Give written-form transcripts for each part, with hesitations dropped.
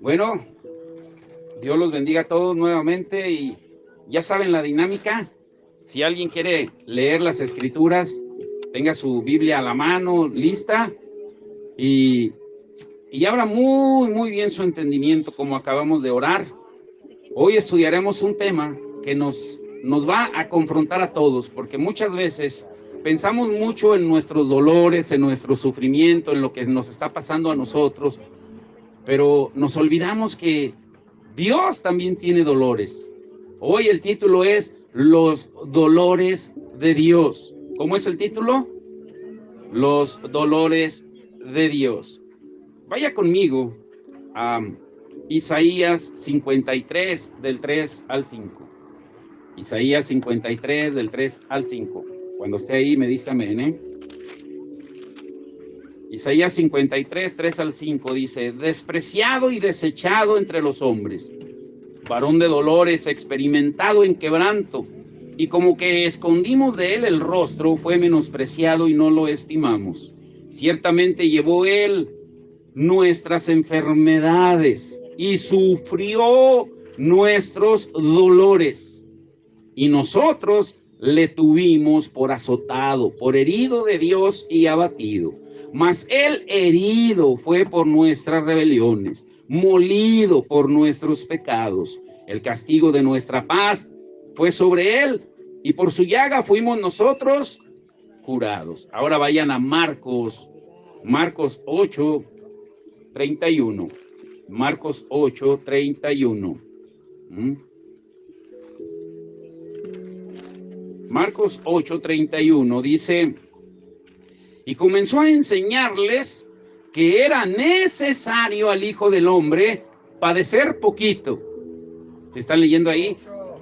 Bueno, Dios los bendiga a todos nuevamente y ya saben la dinámica. Si alguien quiere leer las escrituras, tenga su Biblia a la mano, lista, y abra muy bien su entendimiento como acabamos de orar. Hoy estudiaremos un tema que nos va a confrontar a todos, porque muchas veces pensamos mucho en nuestros dolores, en nuestro sufrimiento, en lo que nos está pasando a nosotros, pero nos olvidamos que Dios también tiene dolores. Hoy el título es Los dolores de Dios. ¿Cómo es el título? Los dolores de Dios. Vaya conmigo a Isaías 53 del 3 al 5. Isaías 53 del 3 al 5. Cuando esté ahí me dice amén, ¿eh? Isaías 53, 3 al 5 dice: despreciado y desechado entre los hombres, varón de dolores, experimentado en quebranto, y como que escondimos de él el rostro, fue menospreciado y no lo estimamos. Ciertamente llevó él nuestras enfermedades y sufrió nuestros dolores, y nosotros le tuvimos por azotado, por herido de Dios y abatido. Mas él herido fue por nuestras rebeliones, molido por nuestros pecados. El castigo de nuestra paz fue sobre él, y por su llaga fuimos nosotros curados. Ahora vayan a Marcos 8, 31. Marcos 8, 31. Marcos 8, 31 dice: y comenzó a enseñarles que era necesario al Hijo del Hombre padecer poquito. ¿Se están leyendo ahí?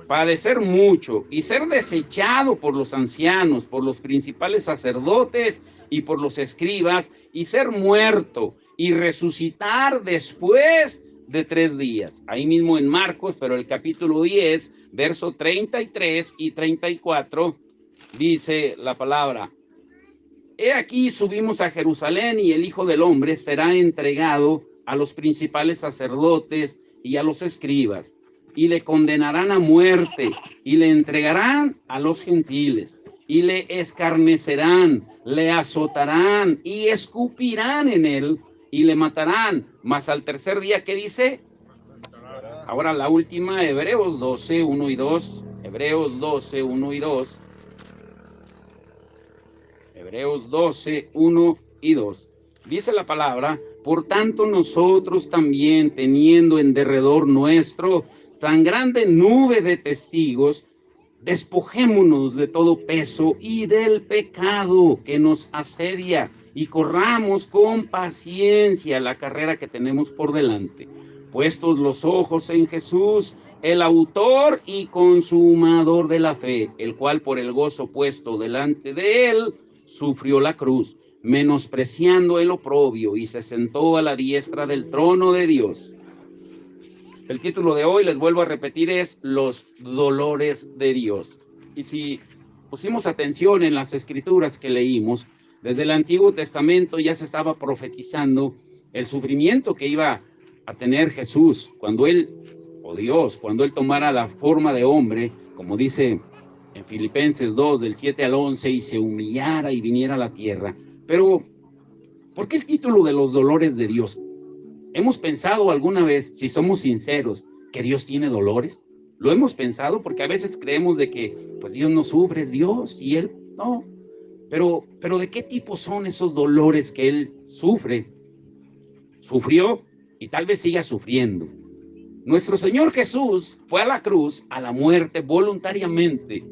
Padecer mucho y ser desechado por los ancianos, por los principales sacerdotes y por los escribas, y ser muerto y resucitar después de 3 días. Ahí mismo en Marcos, pero el capítulo 10, verso 33 y 34, dice la palabra: he aquí subimos a Jerusalén, y el Hijo del Hombre será entregado a los principales sacerdotes y a los escribas, y le condenarán a muerte, y le entregarán a los gentiles, y le escarnecerán, le azotarán, y escupirán en él, y le matarán. Mas al tercer día, ¿qué dice? Ahora la última, Hebreos 12, 1 y 2. Hebreos 12, 1 y 2. Hebreos 12, 1 y 2. Dice la palabra: por tanto nosotros también, teniendo en derredor nuestro tan grande nube de testigos, despojémonos de todo peso y del pecado que nos asedia, y corramos con paciencia la carrera que tenemos por delante, puestos los ojos en Jesús, el autor y consumador de la fe, el cual por el gozo puesto delante de él sufrió la cruz, menospreciando el oprobio, y se sentó a la diestra del trono de Dios. El título de hoy, les vuelvo a repetir, es Los dolores de Dios. Y si pusimos atención en las escrituras que leímos, desde el Antiguo Testamento ya se estaba profetizando el sufrimiento que iba a tener Jesús cuando él, o Dios, cuando él tomara la forma de hombre, como dice en Filipenses 2, del 7 al 11, y se humillara y viniera a la tierra. Pero, ¿por qué el título de los dolores de Dios? ¿Hemos pensado alguna vez, si somos sinceros, que Dios tiene dolores? ¿Lo hemos pensado? Porque a veces creemos de que pues Dios no sufre, es Dios, y Él no. Pero ¿de qué tipo son esos dolores que Él sufre? Sufrió y tal vez siga sufriendo. Nuestro Señor Jesús fue a la cruz, a la muerte, voluntariamente.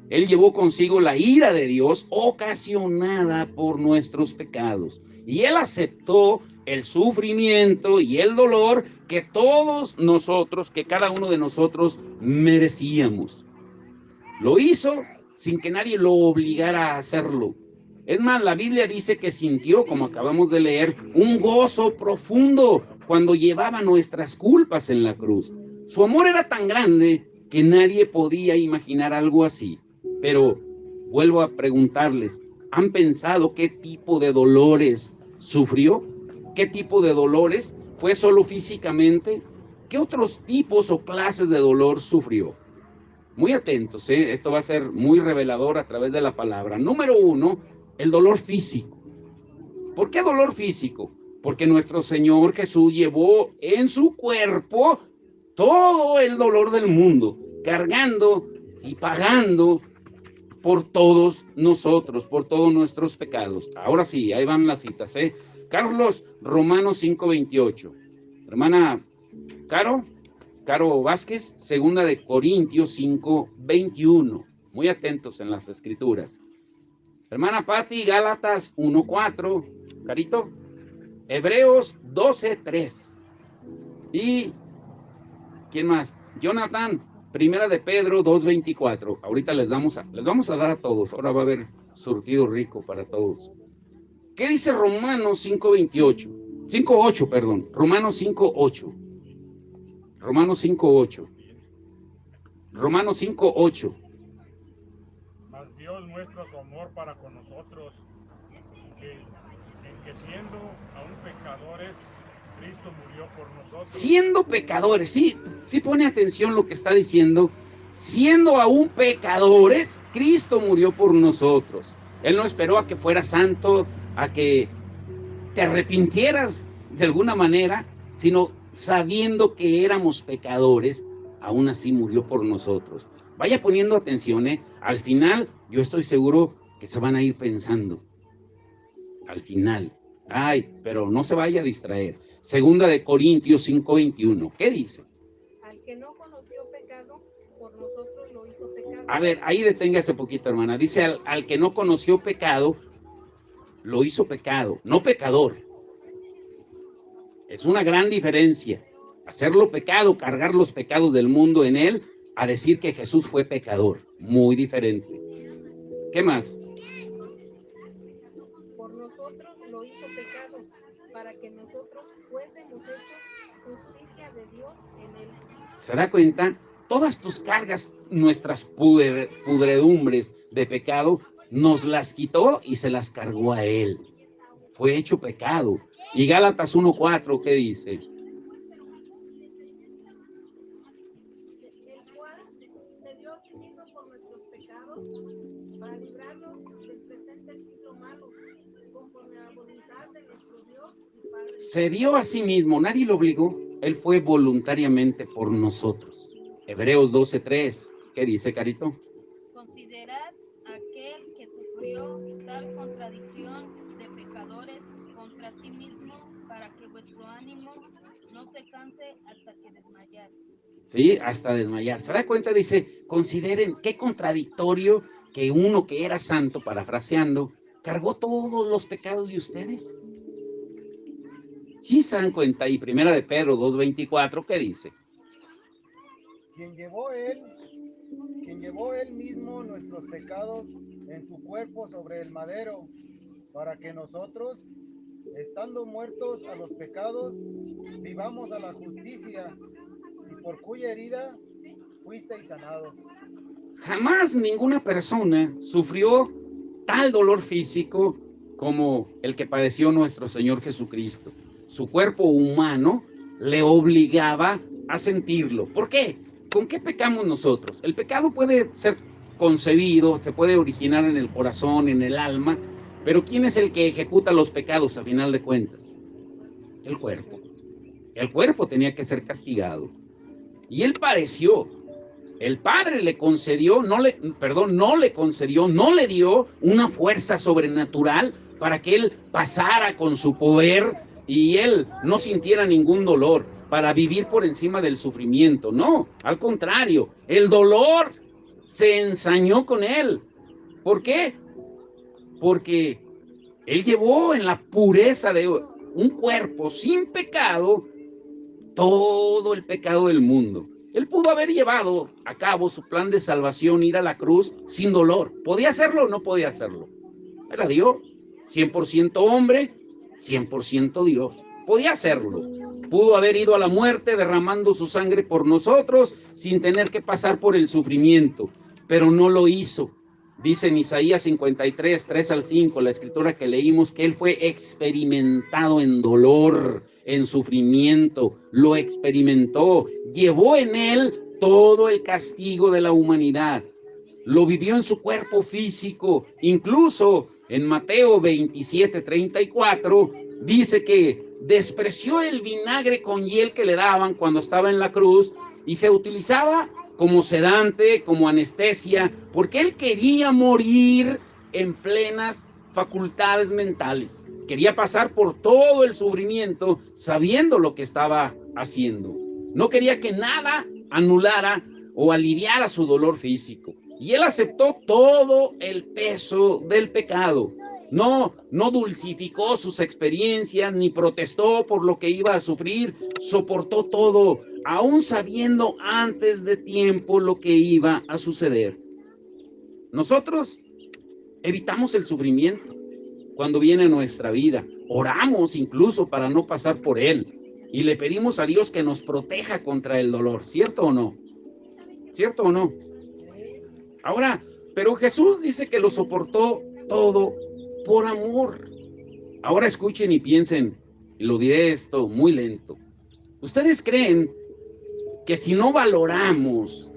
Él llevó consigo la ira de Dios ocasionada por nuestros pecados. Y Él aceptó el sufrimiento y el dolor que todos nosotros, que cada uno de nosotros merecíamos. Lo hizo sin que nadie lo obligara a hacerlo. Es más, la Biblia dice que sintió, como acabamos de leer, un gozo profundo cuando llevaba nuestras culpas en la cruz. Su amor era tan grande que nadie podía imaginar algo así. Pero vuelvo a preguntarles, ¿han pensado qué tipo de dolores sufrió? ¿Qué tipo de dolores? ¿Fue solo físicamente? ¿Qué otros tipos o clases de dolor sufrió? Muy atentos, ¿eh? Esto va a ser muy revelador a través de la palabra. Número 1, el dolor físico. ¿Por qué dolor físico? Porque nuestro Señor Jesús llevó en su cuerpo todo el dolor del mundo, cargando y pagando por todos nosotros, por todos nuestros pecados. Ahora sí, ahí van las citas, ¿eh? Carlos, Romanos 5:28. Hermana Caro Vázquez, segunda de Corintios 5:21. Muy atentos en las escrituras. Hermana Patti, Gálatas 1:4. Carito, Hebreos 12:3. Y, ¿quién más? Jonathan, primera de Pedro 2:24. Ahorita les vamos a dar a todos. Ahora va a haber surtido rico para todos. ¿Qué dice Romanos 5:28? 5:8, perdón. Romanos 5:8. Romanos 5:8. Romanos 5:8. Mas Dios muestra su amor para con nosotros, en que siendo aún pecadores, Cristo murió por nosotros. Siendo pecadores, sí pone atención lo que está diciendo. Siendo aún pecadores, Cristo murió por nosotros. Él no esperó a que fueras santo, a que te arrepintieras de alguna manera, sino sabiendo que éramos pecadores, aún así murió por nosotros. Vaya poniendo atención, ¿eh? Al final, yo estoy seguro que se van a ir pensando. Al final. Ay, pero no se vaya a distraer. Segunda de Corintios 5:21. ¿Qué dice? Al que no conoció pecado, por nosotros lo hizo pecado. A ver, ahí deténgase poquito, hermana. Dice, al que no conoció pecado, lo hizo pecado, no pecador. Es una gran diferencia. Hacerlo pecado, cargar los pecados del mundo en él, a decir que Jesús fue pecador. Muy diferente. ¿Qué más? Por nosotros lo hizo pecado, para que nosotros fuésemos hechos justicia de Dios en él. ¿Se da cuenta? Todas tus cargas, nuestras pudredumbres de pecado, nos las quitó y se las cargó a él. Fue hecho pecado. Y Gálatas 1:4, ¿qué dice? El cual se dio a sí mismo por nuestros pecados, para librarnos del presente siglo malo, conforme a la voluntad de nuestro Dios y Padre. Se dio a sí mismo, nadie lo obligó. Él fue voluntariamente por nosotros. Hebreos 12:3, ¿qué dice, Carito? Considerad aquel que sufrió tal contradicción de pecadores contra sí mismo, para que vuestro ánimo no se canse hasta que desmayar. Sí, hasta desmayar. ¿Se da cuenta? Dice, consideren qué contradictorio que uno que era santo, parafraseando, cargó todos los pecados de ustedes. Sí se dan cuenta. Y primera de Pedro 2:24, ¿qué dice? Quien llevó él mismo nuestros pecados en su cuerpo sobre el madero, para que nosotros, estando muertos a los pecados, vivamos a la justicia, y por cuya herida fuisteis sanados. Jamás ninguna persona sufrió tal dolor físico como el que padeció nuestro Señor Jesucristo. Su cuerpo humano le obligaba a sentirlo. ¿Por qué? ¿Con qué pecamos nosotros? El pecado puede ser concebido, se puede originar en el corazón, en el alma, pero ¿quién es el que ejecuta los pecados a final de cuentas? El cuerpo. El cuerpo tenía que ser castigado. Y él padeció. El Padre le concedió, no le dio una fuerza sobrenatural para que él pasara con su poder y él no sintiera ningún dolor, para vivir por encima del sufrimiento. No, al contrario, el dolor se ensañó con él. ¿Por qué? Porque él llevó en la pureza de un cuerpo sin pecado todo el pecado del mundo. Él pudo haber llevado a cabo su plan de salvación, ir a la cruz sin dolor. ¿Podía hacerlo o no podía hacerlo? Era Dios, 100% hombre, 100% Dios. Podía hacerlo. Pudo haber ido a la muerte derramando su sangre por nosotros sin tener que pasar por el sufrimiento, pero no lo hizo. Dice en Isaías 53, 3 al 5, la escritura que leímos, que él fue experimentado en dolor, en sufrimiento, lo experimentó, llevó en él todo el castigo de la humanidad. Lo vivió en su cuerpo físico. Incluso en Mateo 27:34 dice que despreció el vinagre con hiel que le daban cuando estaba en la cruz y se utilizaba como sedante, como anestesia, porque él quería morir en plenas facultades mentales. Quería pasar por todo el sufrimiento sabiendo lo que estaba haciendo. No quería que nada anulara o aliviara su dolor físico. Y él aceptó todo el peso del pecado. No dulcificó sus experiencias ni protestó por lo que iba a sufrir. Soportó todo, aún sabiendo antes de tiempo lo que iba a suceder. Nosotros evitamos el sufrimiento cuando viene a nuestra vida. Oramos incluso para no pasar por él. Y le pedimos a Dios que nos proteja contra el dolor. ¿Cierto o no? ¿Cierto o no? Ahora, pero Jesús dice que lo soportó todo por amor. Ahora escuchen y piensen, y lo diré esto muy lento. ¿Ustedes creen que si no valoramos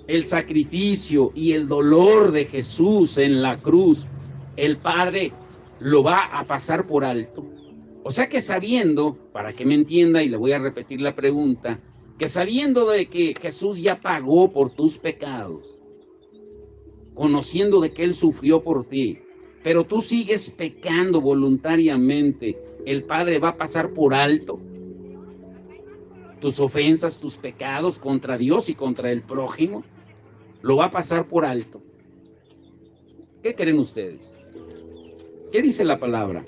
el sacrificio y el dolor de Jesús en la cruz, el Padre lo va a pasar por alto? O sea que sabiendo, para que me entienda, y le voy a repetir la pregunta, que sabiendo de que Jesús ya pagó por tus pecados, conociendo de que Él sufrió por ti, pero tú sigues pecando voluntariamente, el Padre va a pasar por alto tus ofensas, tus pecados contra Dios y contra el prójimo, lo va a pasar por alto. ¿Qué creen ustedes? ¿Qué dice la palabra?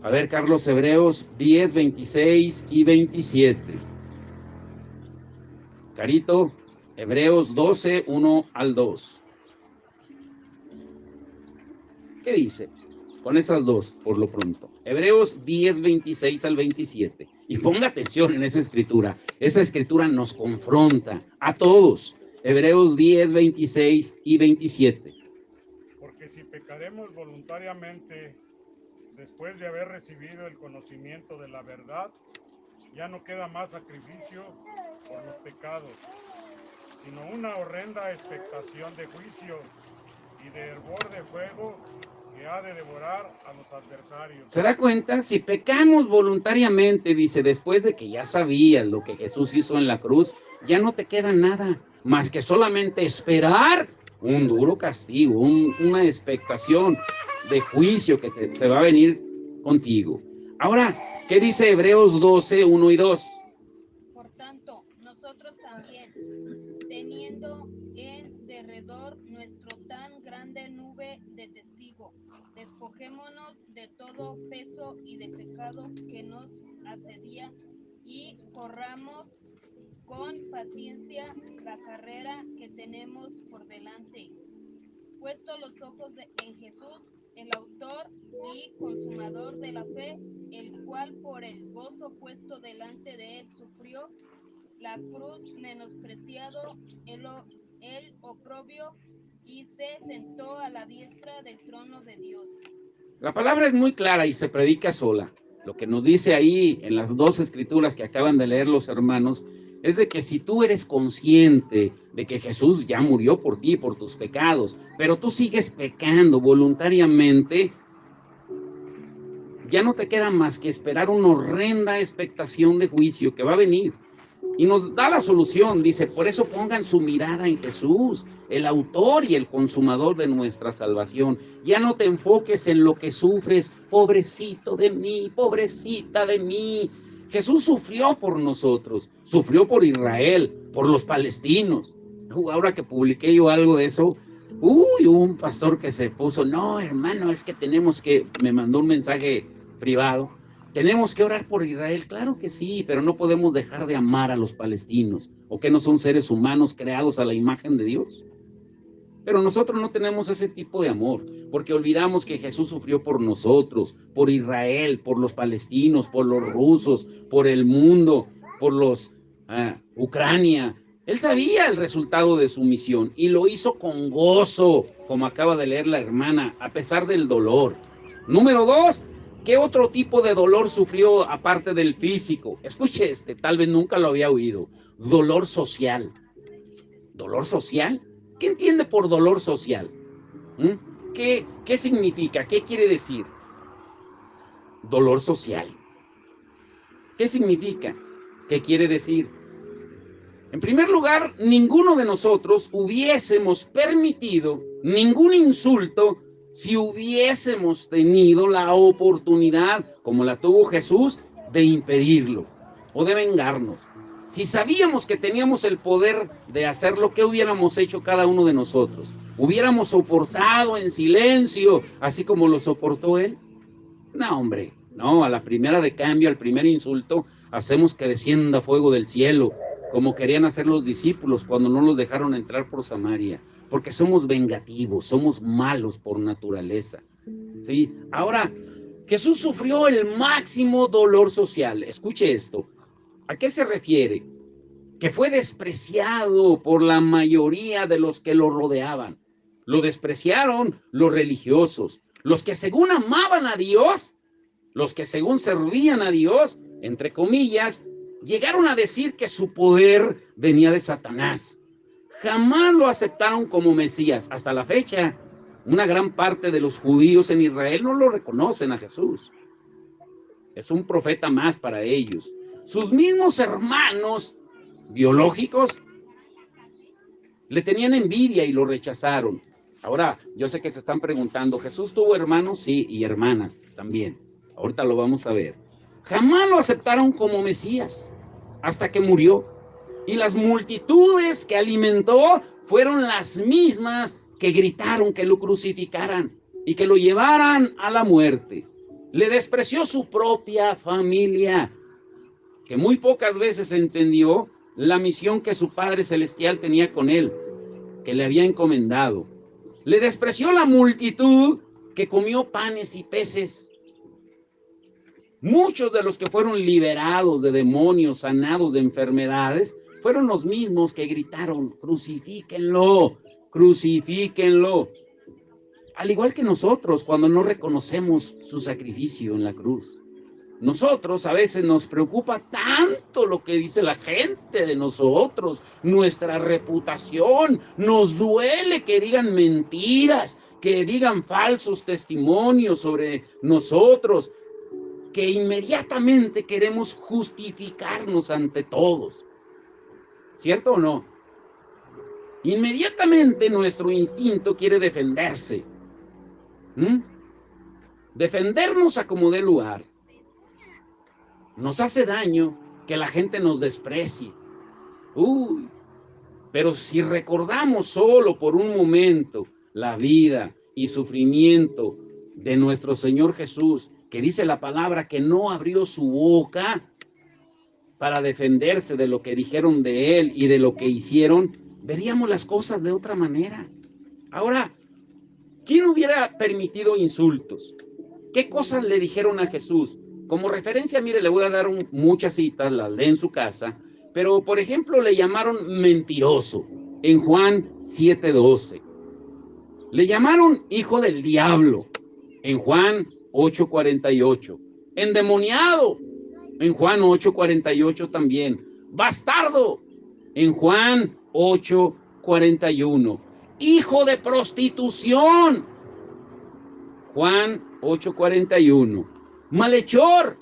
A ver, Carlos, Hebreos 10, 26 y 27. Carito, Hebreos 12, 1 al 2. ¿Qué dice? Con esas dos, por lo pronto. Hebreos 10, 26 al 27. Y ponga atención en esa escritura. Esa escritura nos confronta a todos. Hebreos 10, 26 y 27. Porque si pecaremos voluntariamente después de haber recibido el conocimiento de la verdad, ya no queda más sacrificio por los pecados, sino una horrenda expectación de juicio y de hervor de fuego que ha de devorar a los adversarios. ¿Se da cuenta? Si pecamos voluntariamente, dice, después de que ya sabías lo que Jesús hizo en la cruz, ya no te queda nada más que solamente esperar un duro castigo, una expectación de juicio que se va a venir contigo. Ahora, ¿qué dice Hebreos 12, 1 y 2? Por tanto, nosotros también, teniendo en derredor nuestro tan grande nube de testigos, despojémonos de todo peso y de pecado que nos asedia y corramos con paciencia la carrera que tenemos por delante, puesto los ojos en Jesús, el autor y consumador de la fe, el cual por el gozo puesto delante de él sufrió la cruz, menospreciado el oprobio, y se sentó a la diestra del trono de Dios. La palabra es muy clara y se predica sola. Lo que nos dice ahí en las dos escrituras que acaban de leer los hermanos es de que si tú eres consciente de que Jesús ya murió por ti, por tus pecados, pero tú sigues pecando voluntariamente, ya no te queda más que esperar una horrenda expectación de juicio que va a venir. Y nos da la solución, dice, por eso pongan su mirada en Jesús, el autor y el consumador de nuestra salvación. Ya no te enfoques en lo que sufres, pobrecito de mí, pobrecita de mí. Jesús sufrió por nosotros, sufrió por Israel, por los palestinos. Ahora que publiqué yo algo de eso, un pastor que se puso, no hermano, es que me mandó un mensaje privado. ¿Tenemos que orar por Israel? Claro que sí, pero no podemos dejar de amar a los palestinos, o que no son seres humanos creados a la imagen de Dios. Pero nosotros no tenemos ese tipo de amor, porque olvidamos que Jesús sufrió por nosotros, por Israel, por los palestinos, por los rusos, por el mundo, por los Ucrania. Él sabía el resultado de su misión y lo hizo con gozo, como acaba de leer la hermana, a pesar del dolor. Número 2, ¿Qué otro tipo de dolor sufrió aparte del físico? Escuche tal vez nunca lo había oído. Dolor social. ¿Dolor social? ¿Qué entiende por dolor social? ¿Qué significa? ¿Qué quiere decir? Dolor social. ¿Qué significa? ¿Qué quiere decir? En primer lugar, ninguno de nosotros hubiésemos permitido ningún insulto si hubiésemos tenido la oportunidad, como la tuvo Jesús, de impedirlo o de vengarnos. Si sabíamos que teníamos el poder de hacer lo que hubiéramos hecho cada uno de nosotros, hubiéramos soportado en silencio, así como lo soportó él. No, hombre, no, a la primera de cambio, al primer insulto, hacemos que descienda fuego del cielo, como querían hacer los discípulos cuando no los dejaron entrar por Samaria, porque somos vengativos, somos malos por naturaleza. ¿Sí? Ahora, Jesús sufrió el máximo dolor social. Escuche esto. ¿A qué se refiere? Que fue despreciado por la mayoría de los que lo rodeaban. Lo despreciaron los religiosos, los que según amaban a Dios, los que según servían a Dios, entre comillas, llegaron a decir que su poder venía de Satanás. Jamás lo aceptaron como Mesías. Hasta la fecha, una gran parte de los judíos en Israel no lo reconocen a Jesús. Es un profeta más para ellos. Sus mismos hermanos biológicos le tenían envidia y lo rechazaron. Ahora, yo sé que se están preguntando, ¿Jesús tuvo hermanos? Sí, y hermanas también. Ahorita lo vamos a ver. Jamás lo aceptaron como Mesías hasta que murió. Y las multitudes que alimentó fueron las mismas que gritaron que lo crucificaran y que lo llevaran a la muerte. Le despreció su propia familia, que muy pocas veces entendió la misión que su Padre Celestial tenía con él, que le había encomendado. Le despreció la multitud que comió panes y peces. Muchos de los que fueron liberados de demonios, sanados de enfermedades, fueron los mismos que gritaron, crucifíquenlo, crucifíquenlo. Al igual que nosotros, cuando no reconocemos su sacrificio en la cruz. Nosotros a veces nos preocupa tanto lo que dice la gente de nosotros, nuestra reputación, nos duele que digan mentiras, que digan falsos testimonios sobre nosotros, que inmediatamente queremos justificarnos ante todos. ¿Cierto o no? Inmediatamente nuestro instinto quiere defenderse. Defendernos a como dé lugar. Nos hace daño que la gente nos desprecie. Pero si recordamos solo por un momento la vida y sufrimiento de nuestro Señor Jesús, que dice la palabra que no abrió su boca para defenderse de lo que dijeron de él y de lo que hicieron, veríamos las cosas de otra manera. Ahora, ¿quién hubiera permitido insultos? ¿Qué cosas le dijeron a Jesús? Como referencia, mire, le voy a dar muchas citas, las lee en su casa, pero por ejemplo le llamaron mentiroso en Juan 7:12. Le llamaron hijo del diablo en Juan 8:48. Endemoniado en Juan 8:48 también. Bastardo en Juan 8:41. Hijo de prostitución. Juan 8:41. Malhechor.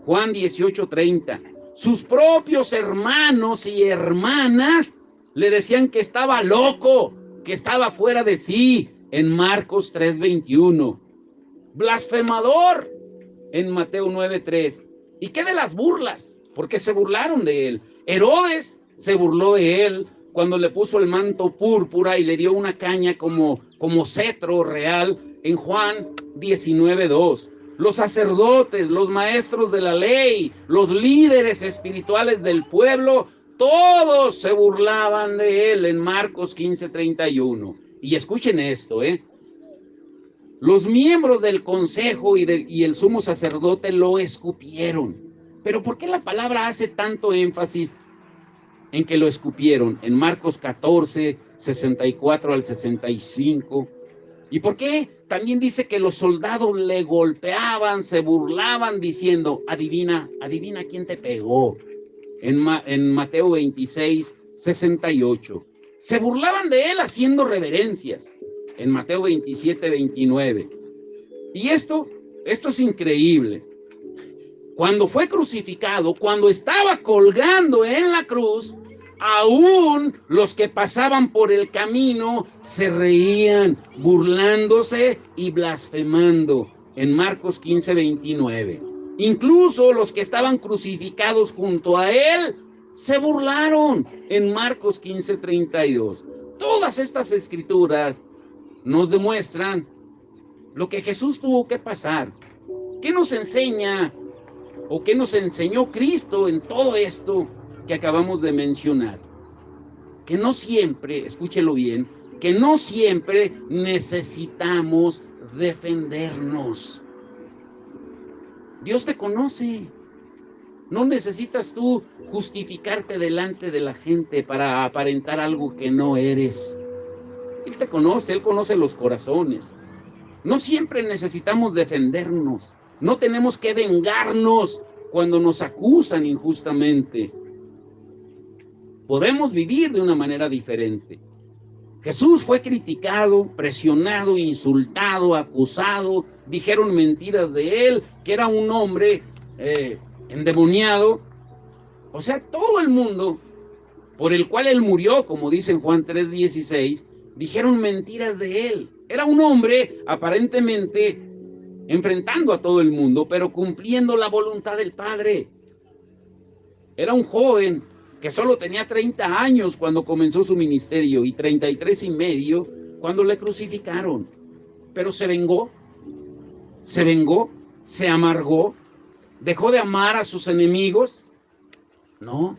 Juan 18:30. Sus propios hermanos y hermanas le decían que estaba loco, que estaba fuera de sí, en Marcos 3:21. Blasfemador en Mateo 9:3. ¿Y qué de las burlas? Porque se burlaron de él. Herodes se burló de él cuando le puso el manto púrpura y le dio una caña como cetro real en Juan 19:2. Los sacerdotes, los maestros de la ley, los líderes espirituales del pueblo, todos se burlaban de él en Marcos 15:31. Y escuchen esto, Los miembros del consejo y el sumo sacerdote lo escupieron. Pero ¿por qué la palabra hace tanto énfasis en que lo escupieron? En Marcos 14, 64 al 65. ¿Y por qué? También dice que los soldados le golpeaban, se burlaban diciendo, adivina quién te pegó. En Mateo 26, 68. Se burlaban de él haciendo reverencias. En Mateo 27, 29. Y esto es increíble. Cuando fue crucificado, cuando estaba colgando en la cruz, aún los que pasaban por el camino se reían, burlándose y blasfemando. En Marcos 15, 29. Incluso los que estaban crucificados junto a él se burlaron. En Marcos 15, 32. Todas estas escrituras nos demuestran lo que Jesús tuvo que pasar. ¿Qué nos enseña o qué nos enseñó Cristo en todo esto que acabamos de mencionar? Que no siempre, escúchelo bien, que no siempre necesitamos defendernos. Dios te conoce. No necesitas tú justificarte delante de la gente para aparentar algo que no eres. Él te conoce, Él conoce los corazones. No siempre necesitamos defendernos. No tenemos que vengarnos cuando nos acusan injustamente. Podemos vivir de una manera diferente. Jesús fue criticado, presionado, insultado, acusado. Dijeron mentiras de él, que era un hombre endemoniado. O sea, todo el mundo por el cual él murió, como dice en Juan 3:16, dijeron mentiras de él. Era un hombre aparentemente enfrentando a todo el mundo, pero cumpliendo la voluntad del Padre. Era un joven que solo tenía 30 años cuando comenzó su ministerio y 33 y medio cuando le crucificaron. Pero se vengó, se amargó, dejó de amar a sus enemigos. No.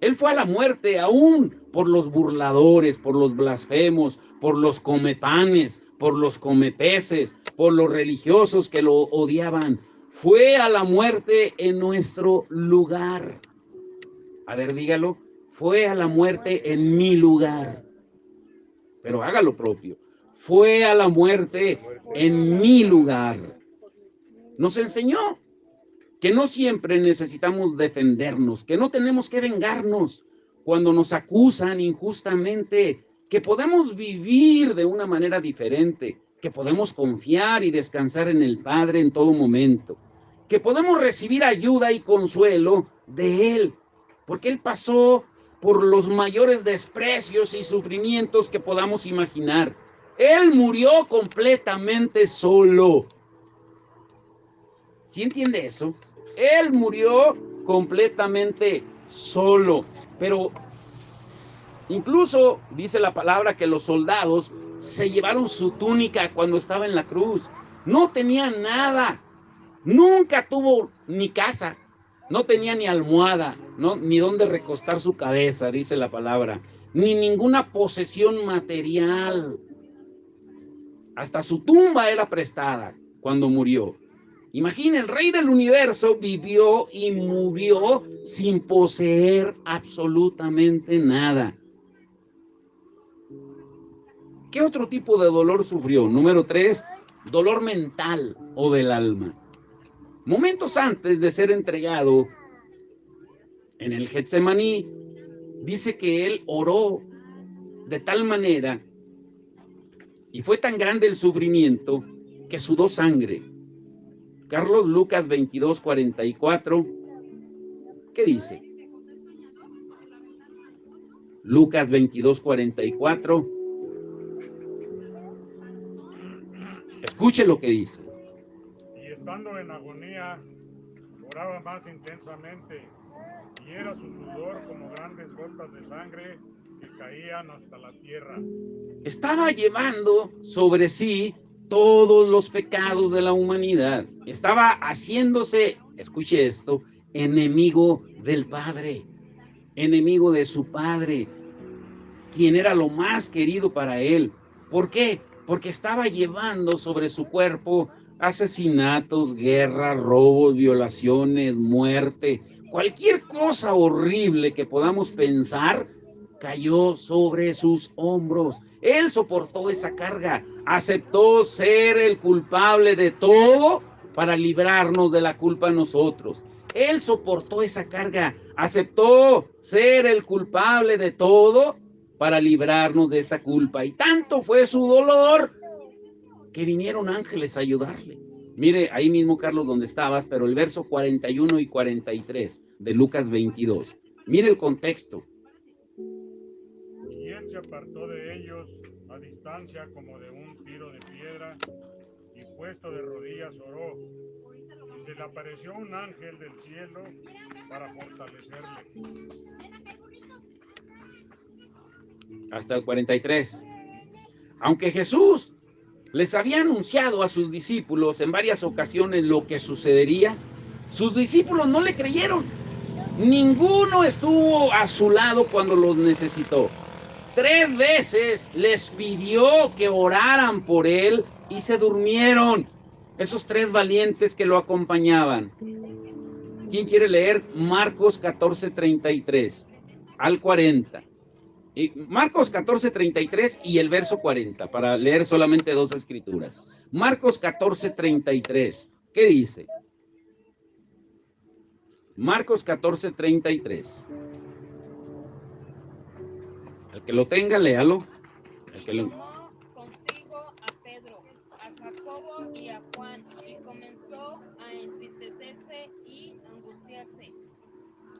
Él fue a la muerte aún por los burladores, por los blasfemos, por los comepanes, por los comepeces, por los religiosos que lo odiaban. Fue a la muerte en nuestro lugar. A ver, dígalo. Fue a la muerte en mi lugar. Pero haga lo propio. Fue a la muerte en mi lugar. Nos enseñó que no siempre necesitamos defendernos, que no tenemos que vengarnos cuando nos acusan injustamente, que podemos vivir de una manera diferente, que podemos confiar y descansar en el Padre en todo momento, que podemos recibir ayuda y consuelo de Él, porque Él pasó por los mayores desprecios y sufrimientos que podamos imaginar. Él murió completamente solo. ¿Sí entiende eso? Él murió completamente solo. Pero incluso dice la palabra que los soldados se llevaron su túnica cuando estaba en la cruz. No tenía nada. Nunca tuvo ni casa. No tenía ni almohada, ni dónde recostar su cabeza, dice la palabra. Ni ninguna posesión material. Hasta su tumba era prestada cuando murió. Imagina, el Rey del Universo vivió y murió sin poseer absolutamente nada. ¿Qué otro tipo de dolor sufrió? Número 3, dolor mental o del alma. Momentos antes de ser entregado en el Getsemaní, dice que él oró de tal manera y fue tan grande el sufrimiento que sudó sangre. Carlos, Lucas 22:44, ¿qué dice? Lucas 22:44. Escuche lo que dice. Y estando en agonía, oraba más intensamente, y era su sudor como grandes gotas de sangre que caían hasta la tierra. Estaba llevando sobre sí todos los pecados de la humanidad. Estaba haciéndose, escuche esto, enemigo del Padre, enemigo de su Padre, quien era lo más querido para él. ¿Por qué? Porque estaba llevando sobre su cuerpo asesinatos, guerras, robos, violaciones, muerte, cualquier cosa horrible que podamos pensar, cayó sobre sus hombros. Él soportó esa carga, aceptó ser el culpable de todo para librarnos de la culpa a nosotros. Él soportó esa carga, aceptó ser el culpable de todo para librarnos de esa culpa. Y tanto fue su dolor que vinieron ángeles a ayudarle. Mire, ahí mismo, Carlos, donde estabas, pero el verso 41 y 43 de Lucas 22. Mire el contexto. Y él se apartó de ellos a distancia como de un tiro de piedra, y puesto de rodillas oró, y se le apareció un ángel del cielo para fortalecerle. Hasta el 43. Aunque Jesús les había anunciado a sus discípulos en varias ocasiones lo que sucedería, sus discípulos no le creyeron. Ninguno estuvo a su lado cuando los necesitó. 3 veces les pidió que oraran por él y se durmieron. Esos 3 valientes que lo acompañaban. ¿Quién quiere leer Marcos 14:33 al 40? Marcos 14:33 y el verso 40, para leer solamente 2 escrituras. Marcos 14:33, ¿qué dice? Marcos 14:33. El que lo tenga, léalo. El que lo... Tomó consigo a Pedro, a Jacobo y a Juan, y comenzó a entristecerse y angustiarse.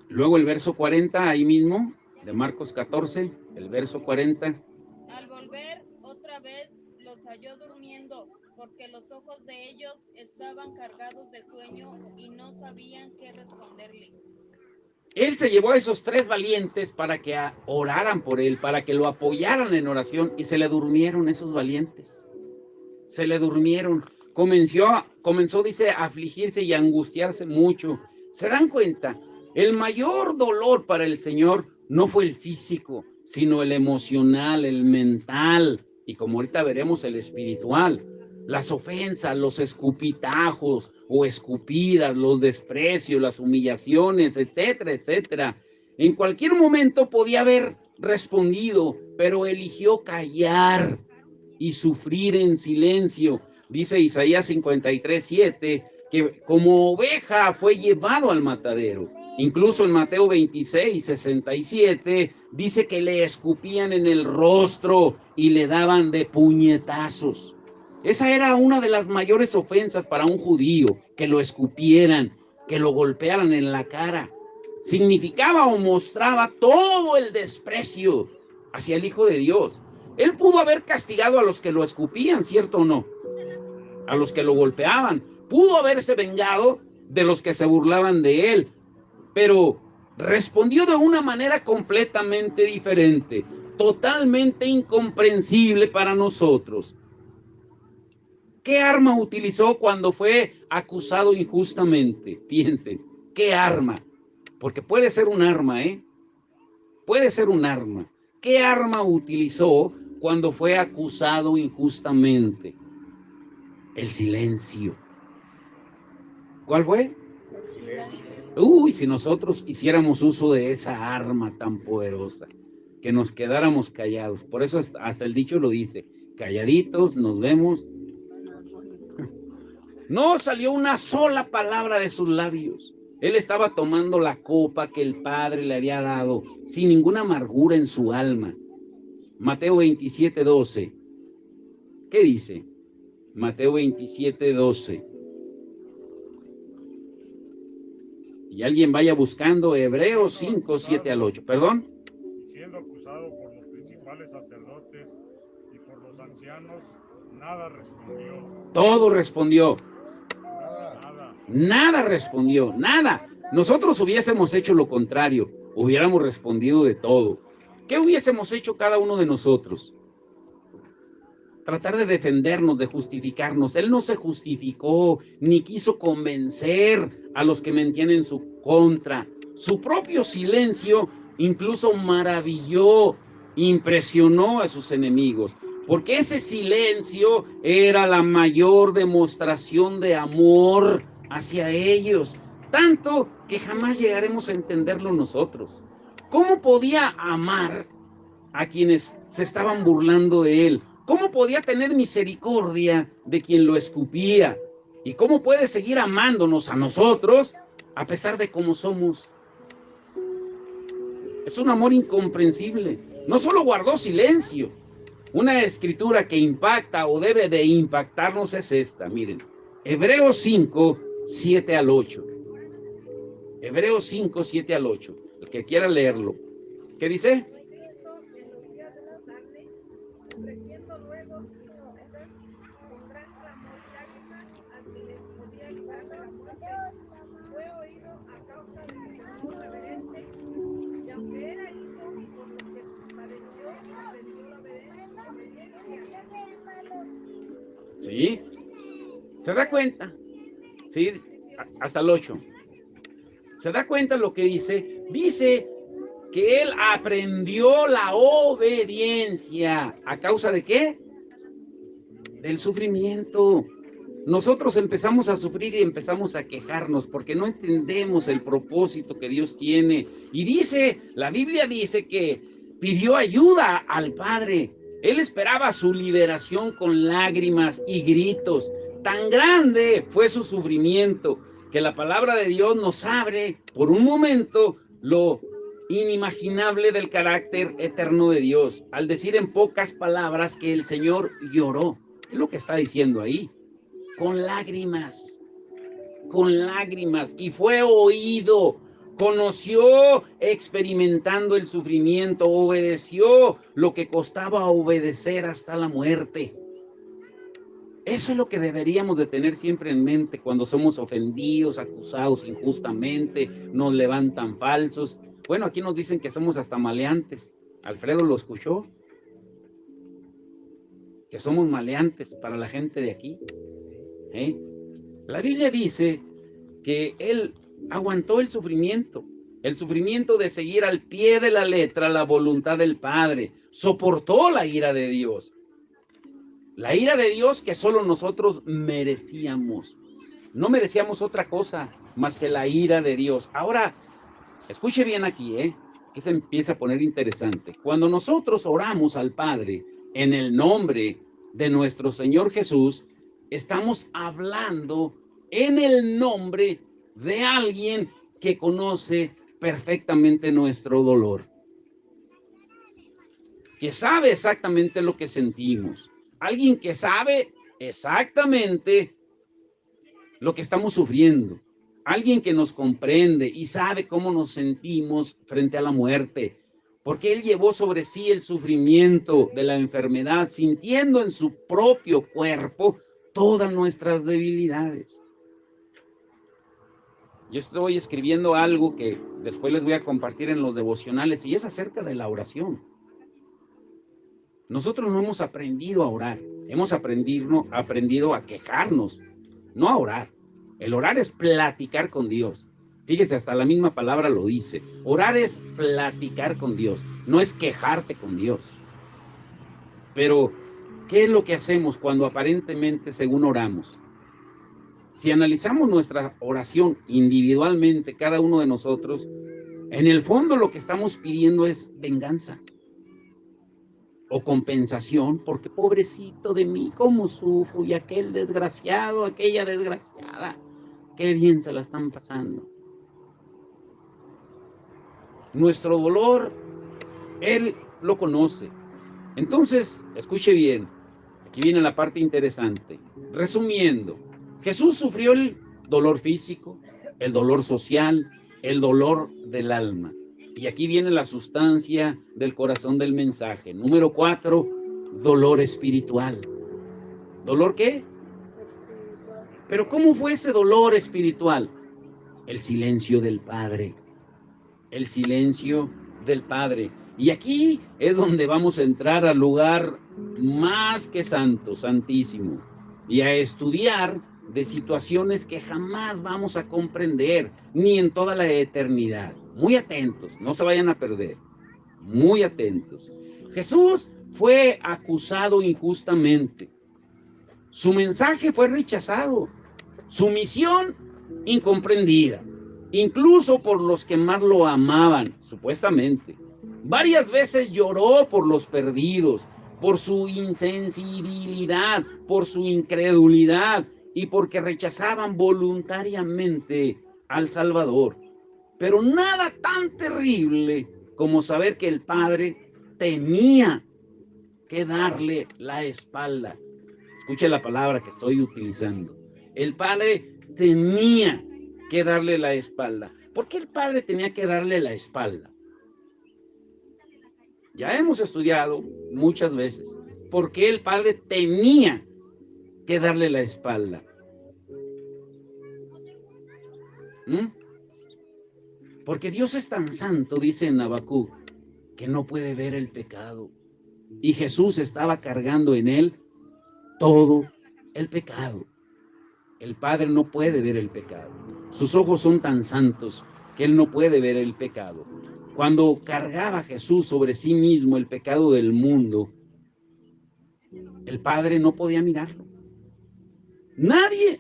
Luego el verso 40, ahí mismo, de Marcos 14, el verso 40. Al volver otra vez los halló durmiendo, porque los ojos de ellos estaban cargados de sueño y no sabían qué responderle. Él se llevó a esos 3 valientes para que oraran por él, para que lo apoyaran en oración, y se le durmieron esos valientes. Se le durmieron. Comenzó, dice, a afligirse y a angustiarse mucho. ¿Se dan cuenta? El mayor dolor para el Señor no fue el físico, sino el emocional, el mental, y como ahorita veremos, el espiritual. Las ofensas, los escupitajos o escupidas, los desprecios, las humillaciones, etcétera, etcétera. En cualquier momento podía haber respondido, pero eligió callar y sufrir en silencio. Dice Isaías 53:7 que como oveja fue llevado al matadero. Incluso en Mateo 26:67 dice que le escupían en el rostro y le daban de puñetazos. Esa era una de las mayores ofensas para un judío, que lo escupieran, que lo golpearan en la cara. Significaba o mostraba todo el desprecio hacia el Hijo de Dios. Él pudo haber castigado a los que lo escupían, ¿cierto o no? A los que lo golpeaban. Pudo haberse vengado de los que se burlaban de él, pero respondió de una manera completamente diferente, totalmente incomprensible para nosotros. ¿Qué arma utilizó cuando fue acusado injustamente? Piensen, ¿qué arma? Porque puede ser un arma, ¿eh? Puede ser un arma. ¿Qué arma utilizó cuando fue acusado injustamente? El silencio. ¿Cuál fue? Uy, si nosotros hiciéramos uso de esa arma tan poderosa, que nos quedáramos callados. Por eso hasta el dicho lo dice, calladitos nos vemos. No salió una sola palabra de sus labios. Él estaba tomando la copa que el Padre le había dado, sin ninguna amargura en su alma. Mateo 27:12. ¿Qué dice? Mateo 27:12. Y alguien vaya buscando Hebreos 5:7 al 8. ¿Perdón? Siendo acusado por los principales sacerdotes y por los ancianos, nada respondió. Todo respondió. Nada. Nada respondió, nada. Nosotros hubiésemos hecho lo contrario, hubiéramos respondido de todo. ¿Qué hubiésemos hecho cada uno de nosotros? Tratar de defendernos, de justificarnos. Él no se justificó, ni quiso convencer a los que mentían en su contra. Su propio silencio incluso maravilló, impresionó a sus enemigos, porque ese silencio era la mayor demostración de amor hacia ellos, tanto que jamás llegaremos a entenderlo nosotros. ¿Cómo podía amar a quienes se estaban burlando de él? ¿Cómo podía tener misericordia de quien lo escupía? ¿Y cómo puede seguir amándonos a nosotros a pesar de cómo somos? Es un amor incomprensible. No solo guardó silencio. Una escritura que impacta o debe de impactarnos es esta, miren. Hebreos 5, 7 al 8. Hebreos 5, 7 al 8. El que quiera leerlo. ¿Qué dice? Cristo en los días de la tarde, ofreciendo luego sin ofender, con gran clamor y lágrimas, al que les podía librar de la muerte, fue oído a causa de su temor reverente, y aunque era hijo, por lo que padeció, aprendió la obediencia. ¿Sí? ¿Se da cuenta? ¿Sí? Hasta el 8. ¿Se da cuenta lo que dice? Dice que él aprendió la obediencia. ¿A causa de qué? Del sufrimiento. Nosotros empezamos a sufrir y empezamos a quejarnos porque no entendemos el propósito que Dios tiene. Y dice, la Biblia dice que pidió ayuda al Padre. Él esperaba su liberación con lágrimas y gritos. Tan grande fue su sufrimiento que la palabra de Dios nos abre por un momento lo inimaginable del carácter eterno de Dios, al decir en pocas palabras que el Señor lloró. Es lo que está diciendo ahí. Con lágrimas, y fue oído, conoció experimentando el sufrimiento, obedeció lo que costaba obedecer hasta la muerte. Eso es lo que deberíamos de tener siempre en mente cuando somos ofendidos, acusados injustamente, nos levantan falsos. Bueno, aquí nos dicen que somos hasta maleantes. Alfredo lo escuchó, que somos maleantes para la gente de aquí. La Biblia dice que él aguantó el sufrimiento de seguir al pie de la letra la voluntad del Padre, soportó la ira de Dios que solo nosotros merecíamos. No merecíamos otra cosa más que la ira de Dios. Ahora, escuche bien aquí, que se empieza a poner interesante. Cuando nosotros oramos al Padre en el nombre de nuestro Señor Jesús, estamos hablando en el nombre de alguien que conoce perfectamente nuestro dolor, que sabe exactamente lo que sentimos, alguien que sabe exactamente lo que estamos sufriendo, alguien que nos comprende y sabe cómo nos sentimos frente a la muerte, porque Él llevó sobre sí el sufrimiento de la enfermedad, sintiendo en su propio cuerpo todas nuestras debilidades. Yo estoy escribiendo algo que después les voy a compartir en los devocionales y es acerca de la oración. Nosotros no hemos aprendido a orar, hemos aprendido a quejarnos, no a orar. El orar es platicar con Dios. Fíjese, hasta la misma palabra lo dice. Orar es platicar con Dios, no es quejarte con Dios. Pero, ¿qué es lo que hacemos cuando aparentemente según oramos? Si analizamos nuestra oración individualmente, cada uno de nosotros, en el fondo lo que estamos pidiendo es venganza o compensación, porque pobrecito de mí, cómo sufro, y aquel desgraciado, aquella desgraciada, qué bien se la están pasando. Nuestro dolor, Él lo conoce. Entonces, escuche bien, aquí viene la parte interesante. Resumiendo, Jesús sufrió el dolor físico, el dolor social, el dolor del alma. Y aquí viene la sustancia del corazón del mensaje. Número 4, dolor espiritual. ¿Dolor qué? Pero ¿cómo fue ese dolor espiritual? El silencio del Padre. El silencio del Padre. Y aquí es donde vamos a entrar al lugar más que santo, santísimo, y a estudiar de situaciones que jamás vamos a comprender, ni en toda la eternidad. Muy atentos, no se vayan a perder. Muy atentos. Jesús fue acusado injustamente. Su mensaje fue rechazado. Su misión incomprendida, incluso por los que más lo amaban, supuestamente. Varias veces lloró por los perdidos, por su insensibilidad, por su incredulidad y porque rechazaban voluntariamente al Salvador. Pero nada tan terrible como saber que el Padre tenía que darle la espalda. Escuche la palabra que estoy utilizando. El Padre tenía que darle la espalda. ¿Por qué el Padre tenía que darle la espalda? Ya hemos estudiado muchas veces por qué el Padre tenía que darle la espalda. ¿Mm? Porque Dios es tan santo, dice en Habacuc, que no puede ver el pecado. Y Jesús estaba cargando en él todo el pecado. El Padre no puede ver el pecado. Sus ojos son tan santos que él no puede ver el pecado. Cuando cargaba Jesús sobre sí mismo el pecado del mundo, el Padre no podía mirarlo. Nadie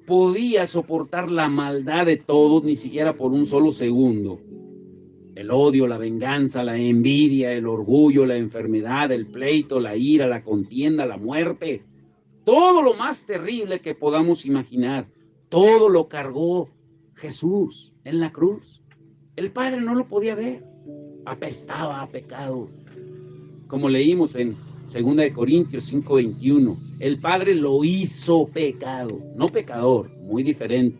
podía soportar la maldad de todos, ni siquiera por un solo segundo. El odio, la venganza, la envidia, el orgullo, la enfermedad, el pleito, la ira, la contienda, la muerte. Todo lo más terrible que podamos imaginar, todo lo cargó Jesús en la cruz. El Padre no lo podía ver. Apestaba a pecado. Como leímos en 2 Corintios 5:21, el Padre lo hizo pecado, no pecador, muy diferente.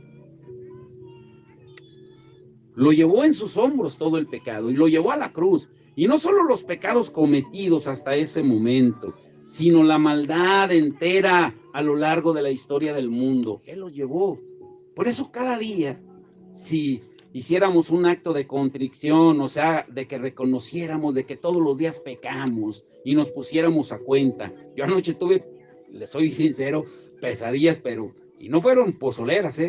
Lo llevó en sus hombros todo el pecado y lo llevó a la cruz. Y no solo los pecados cometidos hasta ese momento, sino la maldad entera a lo largo de la historia del mundo. Él lo llevó. Por eso cada día, si hiciéramos un acto de contrición, o sea, de que reconociéramos de que todos los días pecamos y nos pusiéramos a cuenta. Yo anoche tuve, les soy sincero, pesadillas, y no fueron pozoleras,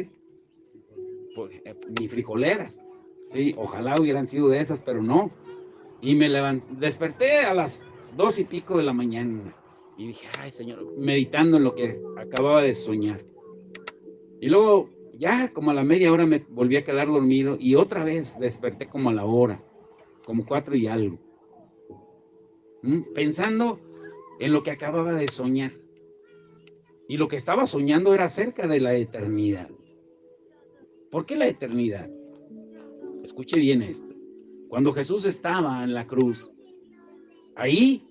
ni frijoleras. Sí, ojalá hubieran sido de esas, pero no. Y me desperté a las 2:00 de la mañana y dije, ay Señor, meditando en lo que acababa de soñar. Y luego ya como a la media hora me volví a quedar dormido y otra vez desperté como a la hora, como 4 y algo. Pensando en lo que acababa de soñar. Y lo que estaba soñando era acerca de la eternidad. ¿Por qué la eternidad? Escuche bien esto. Cuando Jesús estaba en la cruz, ahí,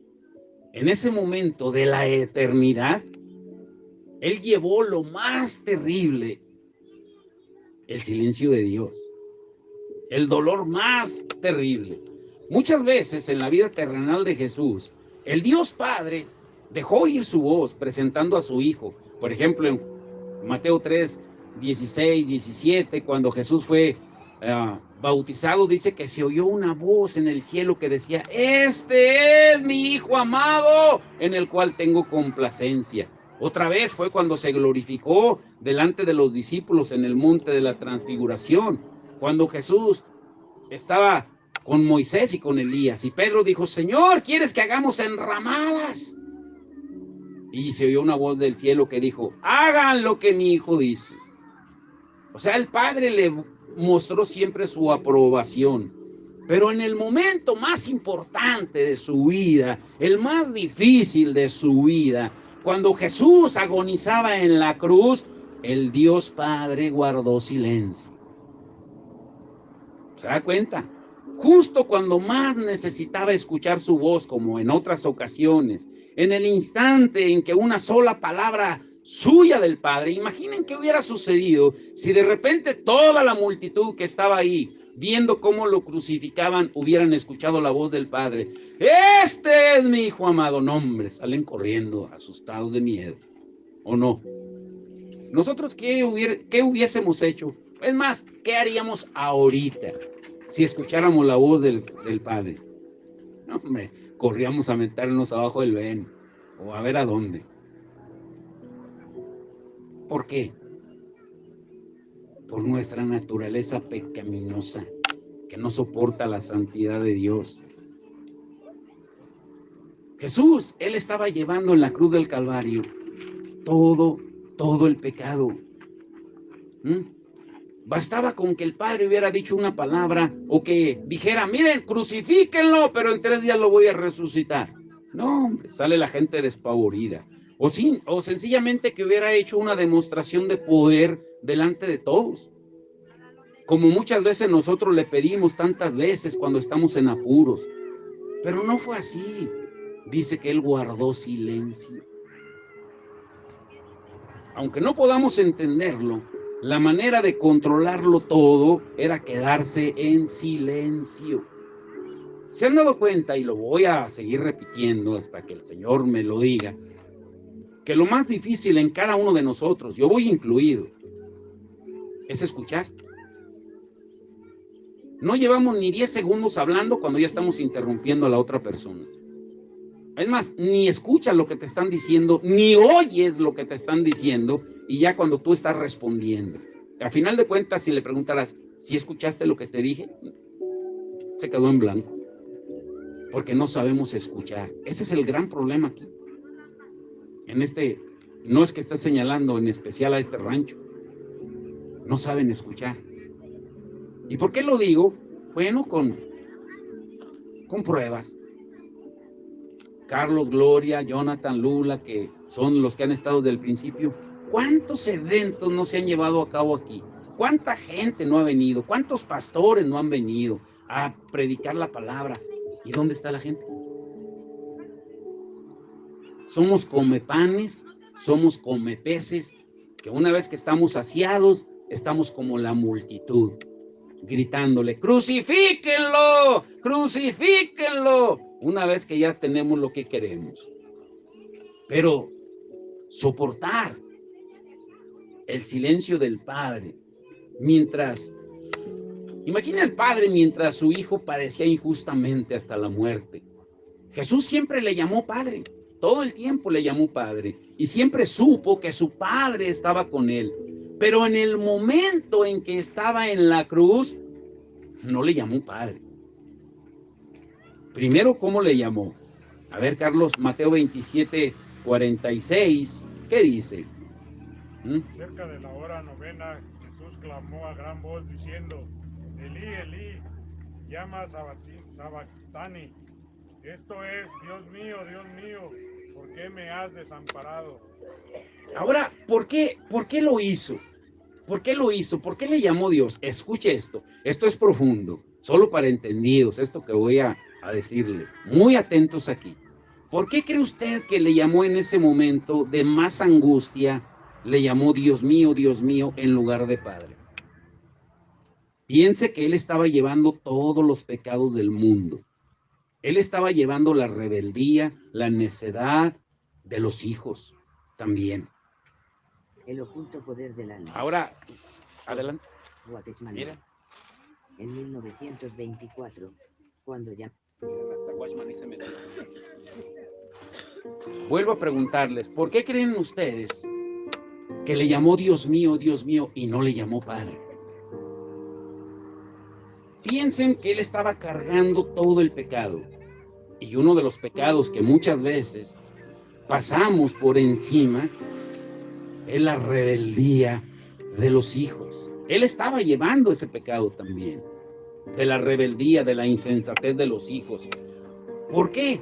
en ese momento de la eternidad, Él llevó lo más terrible, el silencio de Dios, el dolor más terrible. Muchas veces en la vida terrenal de Jesús, el Dios Padre dejó oír su voz presentando a su Hijo. Por ejemplo, en Mateo 3, 16, 17, cuando Jesús fue bautizado, dice que se oyó una voz en el cielo que decía, este es mi Hijo amado, en el cual tengo complacencia. Otra vez fue cuando se glorificó delante de los discípulos en el monte de la transfiguración, cuando Jesús estaba con Moisés y con Elías, y Pedro dijo, Señor, ¿quieres que hagamos enramadas? Y se oyó una voz del cielo que dijo, hagan lo que mi hijo dice. O sea, el Padre le mostró siempre su aprobación. Pero en el momento más importante de su vida, el más difícil de su vida, cuando Jesús agonizaba en la cruz, el Dios Padre guardó silencio. ¿Se da cuenta? Justo cuando más necesitaba escuchar su voz, como en otras ocasiones, en el instante en que una sola palabra suya del Padre, imaginen qué hubiera sucedido si de repente toda la multitud que estaba ahí, viendo cómo lo crucificaban, hubieran escuchado la voz del Padre. Este es mi Hijo amado. No, hombre, salen corriendo, asustados de miedo. ¿O no? ¿Nosotros qué hubiésemos hecho? Es más, ¿qué haríamos ahorita si escucháramos la voz del Padre? No, hombre, corríamos a meternos abajo del ven o a ver a dónde. ¿Por qué? Por nuestra naturaleza pecaminosa, que no soporta la santidad de Dios. Jesús, Él estaba llevando en la cruz del Calvario todo el pecado. Bastaba con que el padre hubiera dicho una palabra o que dijera, miren, crucifíquenlo, pero en 3 días lo voy a resucitar. No, hombre, sale la gente despavorida. O sencillamente que hubiera hecho una demostración de poder delante de todos. Como muchas veces nosotros le pedimos tantas veces cuando estamos en apuros. Pero no fue así. Dice que él guardó silencio. Aunque no podamos entenderlo, la manera de controlarlo todo era quedarse en silencio. ¿Se han dado cuenta? Y lo voy a seguir repitiendo hasta que el Señor me lo diga, que lo más difícil en cada uno de nosotros, yo voy incluido, es escuchar. No llevamos ni 10 segundos hablando cuando ya estamos interrumpiendo a la otra persona. Es más, ni escuchas lo que te están diciendo, ni oyes lo que te están diciendo, y ya cuando tú estás respondiendo. Al final de cuentas, si le preguntaras, ¿si escuchaste lo que te dije? Se quedó en blanco. Porque no sabemos escuchar. Ese es el gran problema aquí. No es que esté señalando en especial a este rancho. No saben escuchar. ¿Y por qué lo digo? Bueno, con pruebas. Carlos, Gloria, Jonathan, Lula, que son los que han estado desde el principio. ¿Cuántos eventos no se han llevado a cabo aquí? ¿Cuánta gente no ha venido? ¿Cuántos pastores no han venido a predicar la palabra? ¿Y dónde está la gente? Somos come panes, somos come peces, que una vez que estamos saciados, estamos como la multitud, gritándole, ¡crucifíquenlo! ¡Crucifíquenlo! Una vez que ya tenemos lo que queremos. Pero soportar el silencio del Padre, imagina al Padre mientras su hijo padecía injustamente hasta la muerte. Jesús siempre le llamó Padre, todo el tiempo le llamó Padre, y siempre supo que su Padre estaba con él. Pero en el momento en que estaba en la cruz, no le llamó Padre. Primero, ¿cómo le llamó? A ver, Carlos, Mateo 27, 46, ¿qué dice? Cerca de la hora novena, Jesús clamó a gran voz diciendo, Elí, Elí, llama Sabactani. Esto es, Dios mío, ¿por qué me has desamparado? Ahora, ¿por qué lo hizo? ¿Por qué lo hizo? ¿Por qué le llamó Dios? Escuche esto es profundo, solo para entendidos, esto que voy a decirle. Muy atentos aquí. ¿Por qué cree usted que le llamó en ese momento de más angustia, le llamó Dios mío, en lugar de Padre? Piense que él estaba llevando todos los pecados del mundo. Él estaba llevando la rebeldía, la necedad de los hijos también. El oculto poder del alma. Ahora, adelante. Watchman. Mira. En 1924, cuando ya... Hasta Watchman y se metió. Vuelvo a preguntarles, ¿por qué creen ustedes que le llamó Dios mío, y no le llamó Padre? Piensen que él estaba cargando todo el pecado. Y uno de los pecados que muchas veces pasamos por encima es la rebeldía de los hijos. Él estaba llevando ese pecado también, de la rebeldía, de la insensatez de los hijos. ¿Por qué?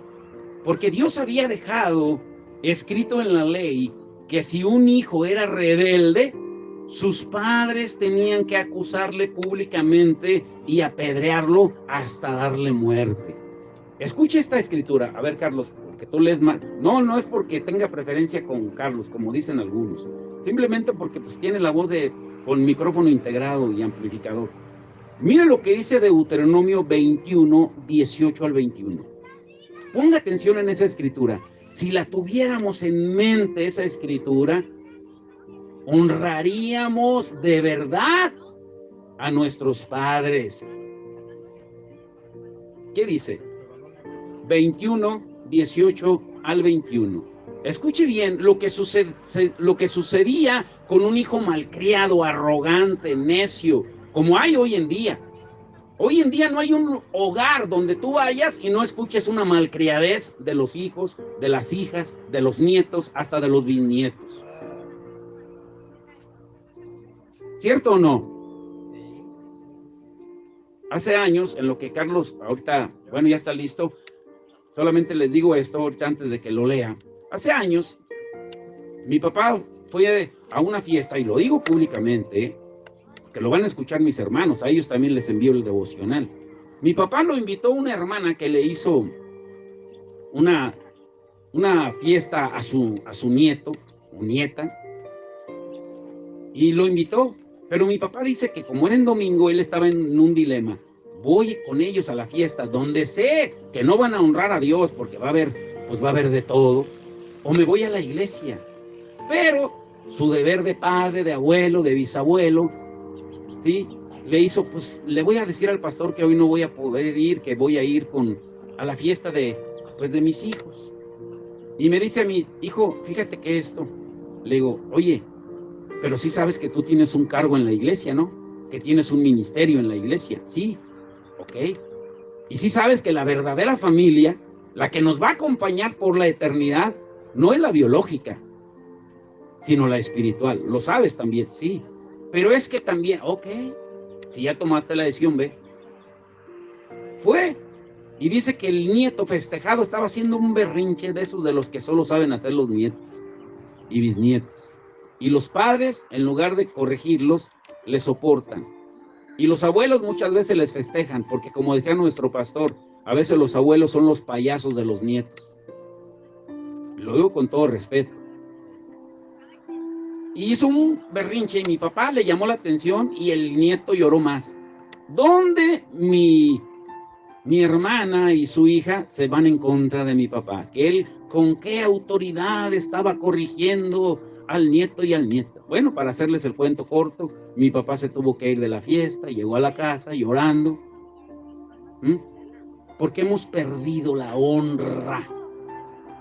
Porque Dios había dejado escrito en la ley que si un hijo era rebelde, sus padres tenían que acusarle públicamente y apedrearlo hasta darle muerte. Escuche esta escritura. A ver, Carlos, porque tú lees más. No es porque tenga preferencia con Carlos, como dicen algunos. Simplemente porque pues tiene la voz con micrófono integrado y amplificador. Mire lo que dice Deuteronomio 21, 18 al 21. Ponga atención en esa escritura. Si la tuviéramos en mente, esa escritura, honraríamos de verdad a nuestros padres. ¿Qué dice? 21, 18 al 21. Escuche bien lo que sucedía con un hijo malcriado, arrogante, necio, como hay hoy en día. Hoy en día no hay un hogar donde tú vayas y no escuches una malcriadez de los hijos, de las hijas, de los nietos, hasta de los bisnietos. ¿Cierto o no? Hace años, en lo que Carlos ahorita, bueno, ya está listo, solamente les digo esto ahorita antes de que lo lea. Hace años, mi papá fue a una fiesta, y lo digo públicamente, que lo van a escuchar mis hermanos, a ellos también les envío el devocional. Mi papá lo invitó a una hermana que le hizo una fiesta a su nieto o nieta, y lo invitó. Pero mi papá dice que como era en domingo, él estaba en un dilema. Voy con ellos a la fiesta, donde sé que no van a honrar a Dios, porque va a haber de todo, o me voy a la iglesia. Pero su deber de padre, de abuelo, de bisabuelo, ¿sí? Le hizo, pues, le voy a decir al pastor que hoy no voy a poder ir, que voy a ir a la fiesta de mis hijos. Y me dice a mi hijo, fíjate que esto. Le digo, oye, pero sí sabes que tú tienes un cargo en la iglesia, ¿no? Que tienes un ministerio en la iglesia. Sí, ok. Y sí sabes que la verdadera familia, la que nos va a acompañar por la eternidad, no es la biológica, sino la espiritual. Lo sabes también, sí. Pero es que también, ok, si ya tomaste la decisión, ve. Fue. Y dice que el nieto festejado estaba haciendo un berrinche de esos de los que solo saben hacer los nietos y bisnietos. Y los padres, en lugar de corregirlos, les soportan. Y los abuelos muchas veces les festejan, porque como decía nuestro pastor, a veces los abuelos son los payasos de los nietos. Lo digo con todo respeto. Y hizo un berrinche y mi papá le llamó la atención y el nieto lloró más. ¿Dónde mi hermana y su hija se van en contra de mi papá? Que él, ¿con qué autoridad estaba corrigiendo al nieto y al nieto? Bueno, para hacerles el cuento corto, mi papá se tuvo que ir de la fiesta, llegó a la casa llorando. Porque hemos perdido la honra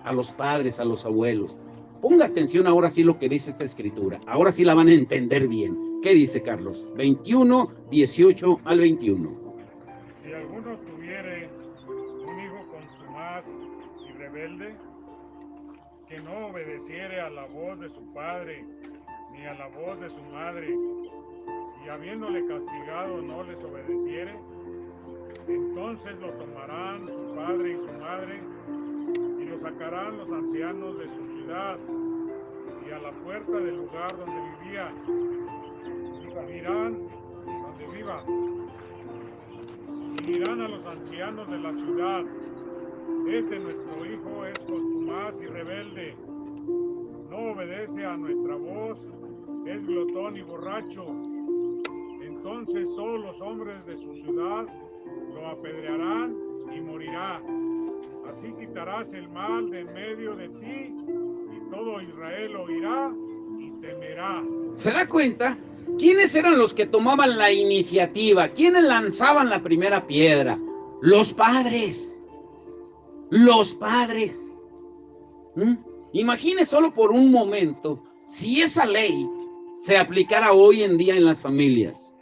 a los padres, a los abuelos. Ponga atención ahora sí lo que dice esta escritura. Ahora sí la van a entender bien. ¿Qué dice Carlos? 21, 18 al 21. Si alguno tuviere un hijo contumaz y rebelde, que no obedeciere a la voz de su padre, ni a la voz de su madre, y habiéndole castigado no les obedeciere, entonces lo tomarán su padre y su madre, y lo sacarán los ancianos de su ciudad, y a la puerta del lugar donde vivía, y dirán a los ancianos de la ciudad: nuestro hijo es contumaz y rebelde, no obedece a nuestra voz, es glotón y borracho. Entonces todos los hombres de su ciudad lo apedrearán y morirá. Así quitarás el mal de en medio de ti, y todo Israel oirá y temerá. ¿Se da cuenta? ¿Quiénes eran los que tomaban la iniciativa? ¿Quiénes lanzaban la primera piedra? Los padres. Los padres. Imagine solo por un momento si esa ley se aplicara hoy en día en las familias.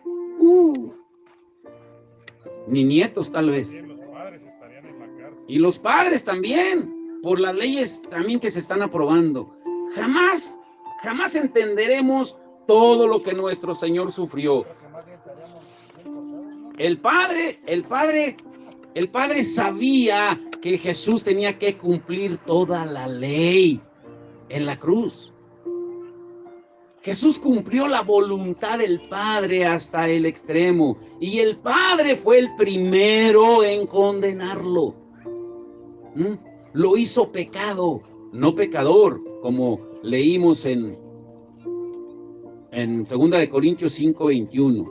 Ni nietos tal vez. Los padres estarían en la cárcel. Y los padres también, por las leyes también que se están aprobando. Jamás entenderemos todo lo que nuestro Señor sufrió. El padre sabía que Jesús tenía que cumplir toda la ley en la cruz. Jesús cumplió la voluntad del Padre hasta el extremo, y el Padre fue el primero en condenarlo. Lo hizo pecado, no pecador, como leímos en 2 de Corintios 5:21,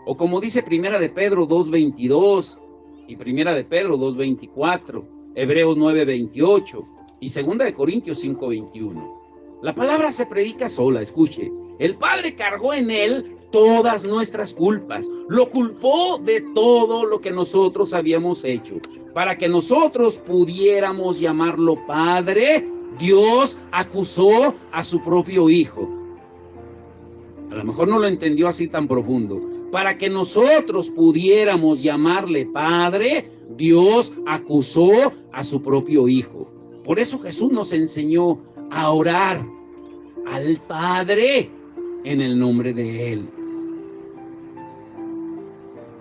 o como dice 1 de Pedro 2:22 y 1 de Pedro 2:24, Hebreos 9:28 y 2 de Corintios 5:21. La palabra se predica sola, escuche. El Padre cargó en él todas nuestras culpas, lo culpó de todo lo que nosotros habíamos hecho, para que nosotros pudiéramos llamarlo Padre. Dios acusó a su propio Hijo. A lo mejor no lo entendió así tan profundo. Para que nosotros pudiéramos llamarle Padre, Dios acusó a su propio Hijo. Por eso Jesús nos enseñó a orar al Padre en el nombre de Él.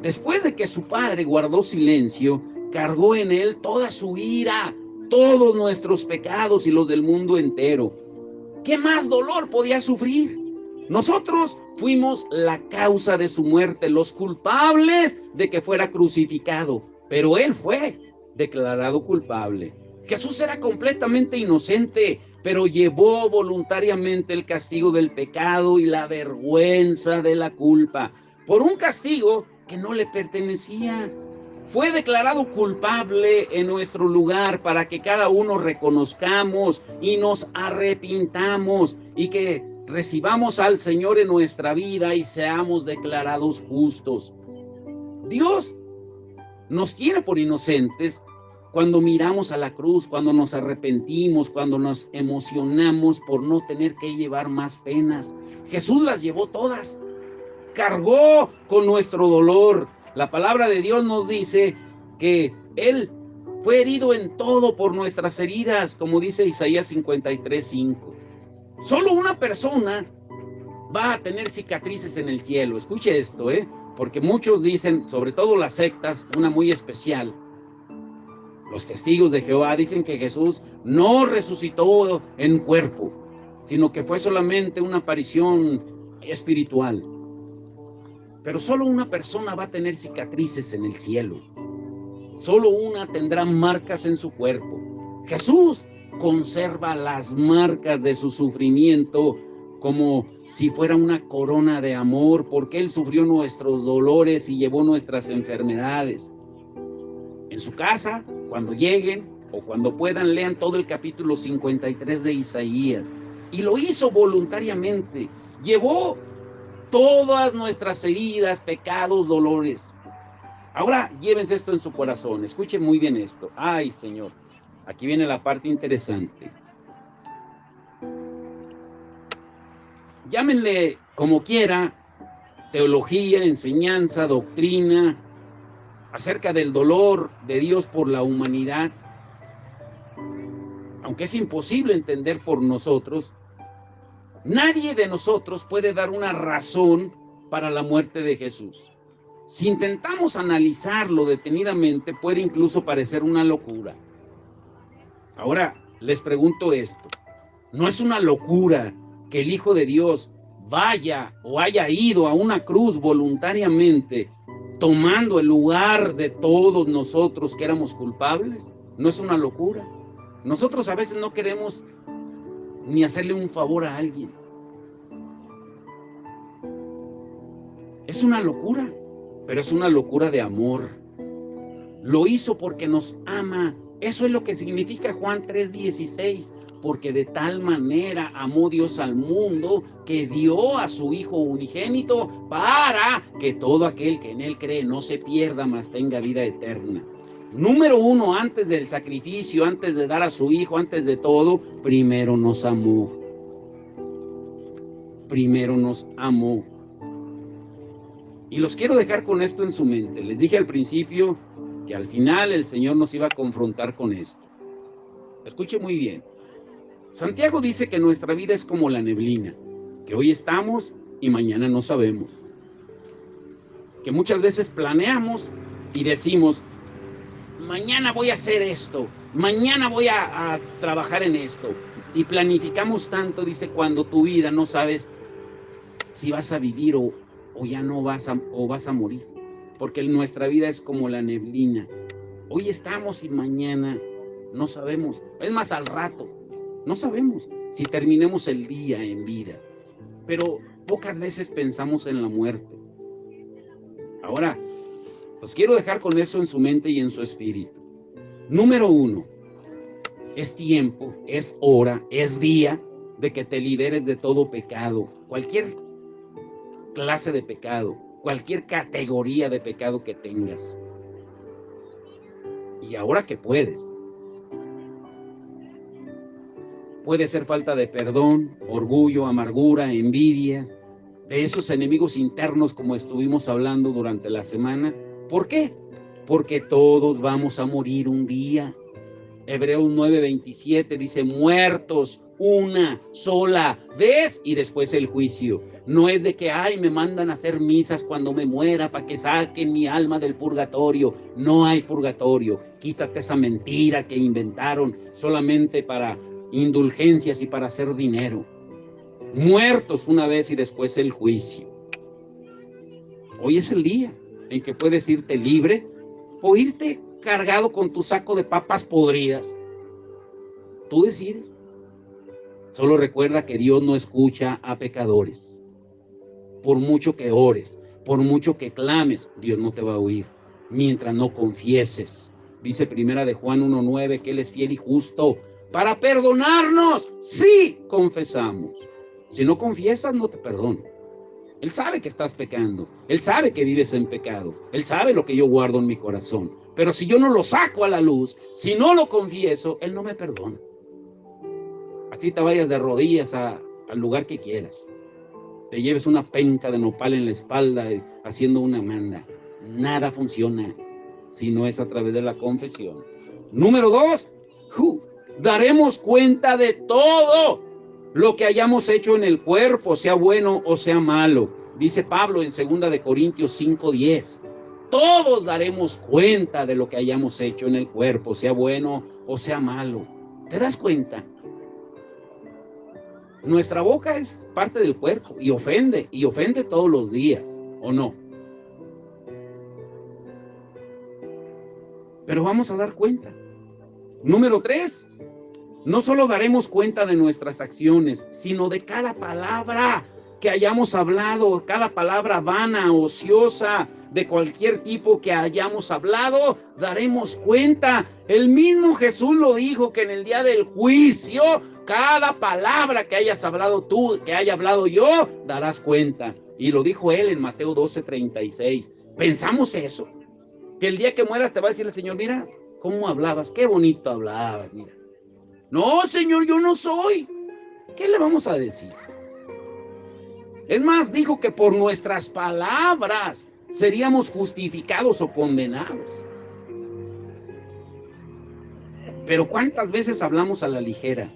Después de que su padre guardó silencio, cargó en él toda su ira, todos nuestros pecados y los del mundo entero. ¿Qué más dolor podía sufrir? Nosotros fuimos la causa de su muerte, los culpables de que fuera crucificado, pero él fue declarado culpable. Jesús era completamente inocente, pero llevó voluntariamente el castigo del pecado y la vergüenza de la culpa, por un castigo que no le pertenecía. Fue declarado culpable en nuestro lugar para que cada uno reconozcamos y nos arrepintamos y que recibamos al Señor en nuestra vida y seamos declarados justos. Dios nos tiene por inocentes cuando miramos a la cruz, cuando nos arrepentimos, cuando nos emocionamos por no tener que llevar más penas. Jesús las llevó todas, cargó con nuestro dolor. La palabra de Dios nos dice que Él fue herido en todo por nuestras heridas, como dice Isaías 53:5. Solo una persona va a tener cicatrices en el cielo. Escuche esto, porque muchos dicen, sobre todo las sectas, una muy especial. Los testigos de Jehová dicen que Jesús no resucitó en cuerpo, sino que fue solamente una aparición espiritual. Pero solo una persona va a tener cicatrices en el cielo. Solo una tendrá marcas en su cuerpo. Jesús conserva las marcas de su sufrimiento como si fuera una corona de amor, porque Él sufrió nuestros dolores y llevó nuestras enfermedades. En su casa, cuando lleguen o cuando puedan, lean todo el capítulo 53 de Isaías. Y lo hizo voluntariamente. Llevó todas nuestras heridas, pecados, dolores. Ahora llévense esto en su corazón. Escuchen muy bien esto. Ay, Señor. Aquí viene la parte interesante. Llámenle como quiera, teología, enseñanza, doctrina, acerca del dolor de Dios por la humanidad. Aunque es imposible entender por nosotros, nadie de nosotros puede dar una razón para la muerte de Jesús. Si intentamos analizarlo detenidamente, puede incluso parecer una locura. Ahora, les pregunto esto. ¿No es una locura que el Hijo de Dios vaya o haya ido a una cruz voluntariamente, tomando el lugar de todos nosotros que éramos culpables? ¿No es una locura? Nosotros a veces no queremos ni hacerle un favor a alguien. Es una locura, pero es una locura de amor. Lo hizo porque nos ama. Eso es lo que significa Juan 3:16, porque de tal manera amó Dios al mundo que dio a su Hijo unigénito para que todo aquel que en Él cree no se pierda, mas tenga vida eterna. Número uno, antes del sacrificio, antes de dar a su Hijo, antes de todo, primero nos amó. Primero nos amó. Y los quiero dejar con esto en su mente. Les dije al principio que al final el Señor nos iba a confrontar con esto. Escuche muy bien. Santiago dice que nuestra vida es como la neblina, que hoy estamos y mañana no sabemos. Que muchas veces planeamos y decimos, mañana voy a hacer esto, mañana voy a trabajar en esto. Y planificamos tanto, dice, cuando tu vida no sabes si vas a vivir o ya no vas a morir. Porque nuestra vida es como la neblina. Hoy estamos y mañana no sabemos. Es más, al rato. No sabemos si terminemos el día en vida. Pero pocas veces pensamos en la muerte. Ahora, los quiero dejar con eso en su mente y en su espíritu. Número uno, es tiempo, es hora, es día de que te liberes de todo pecado. Cualquier clase de pecado. Cualquier categoría de pecado que tengas. Y ahora que puedes. Puede ser falta de perdón, orgullo, amargura, envidia, de esos enemigos internos como estuvimos hablando durante la semana. ¿Por qué? Porque todos vamos a morir un día. Hebreos 9:27 dice, muertos una sola vez y después el juicio. No es de que, ay, me mandan a hacer misas cuando me muera para que saquen mi alma del purgatorio. No hay purgatorio. Quítate esa mentira que inventaron solamente para indulgencias y para hacer dinero. Muertos una vez y después el juicio. Hoy es el día en que puedes irte libre o irte cargado con tu saco de papas podridas. Tú decides. Solo recuerda que Dios no escucha a pecadores. Por mucho que ores, por mucho que clames, Dios no te va a oír mientras no confieses. Dice Primera de Juan 1:9 que Él es fiel y justo para perdonarnos si confesamos. Si no confiesas, no te perdono. Él sabe que estás pecando, Él sabe que vives en pecado, Él sabe lo que yo guardo en mi corazón. Pero si yo no lo saco a la luz, si no lo confieso, Él no me perdona. Así te vayas de rodillas al lugar que quieras. Te lleves una penca de nopal en la espalda haciendo una manda. Nada funciona si no es a través de la confesión. Número 2, daremos cuenta de todo lo que hayamos hecho en el cuerpo, sea bueno o sea malo. Dice Pablo en 2 de Corintios 5:10. Todos daremos cuenta de lo que hayamos hecho en el cuerpo, sea bueno o sea malo. ¿Te das cuenta? Nuestra boca es parte del cuerpo y ofende todos los días, ¿o no? Pero vamos a dar cuenta. Número 3, no solo daremos cuenta de nuestras acciones, sino de cada palabra que hayamos hablado, cada palabra vana, ociosa, de cualquier tipo que hayamos hablado, daremos cuenta. El mismo Jesús lo dijo, que en el día del juicio, cada palabra que hayas hablado tú, que haya hablado yo, darás cuenta. Y lo dijo Él en Mateo 12:36. ¿Pensamos eso? Que el día que mueras te va a decir el Señor, mira, ¿cómo hablabas? Qué bonito hablabas, mira. No, Señor, yo no soy. ¿Qué le vamos a decir? Es más, dijo que por nuestras palabras seríamos justificados o condenados. Pero ¿cuántas veces hablamos a la ligera?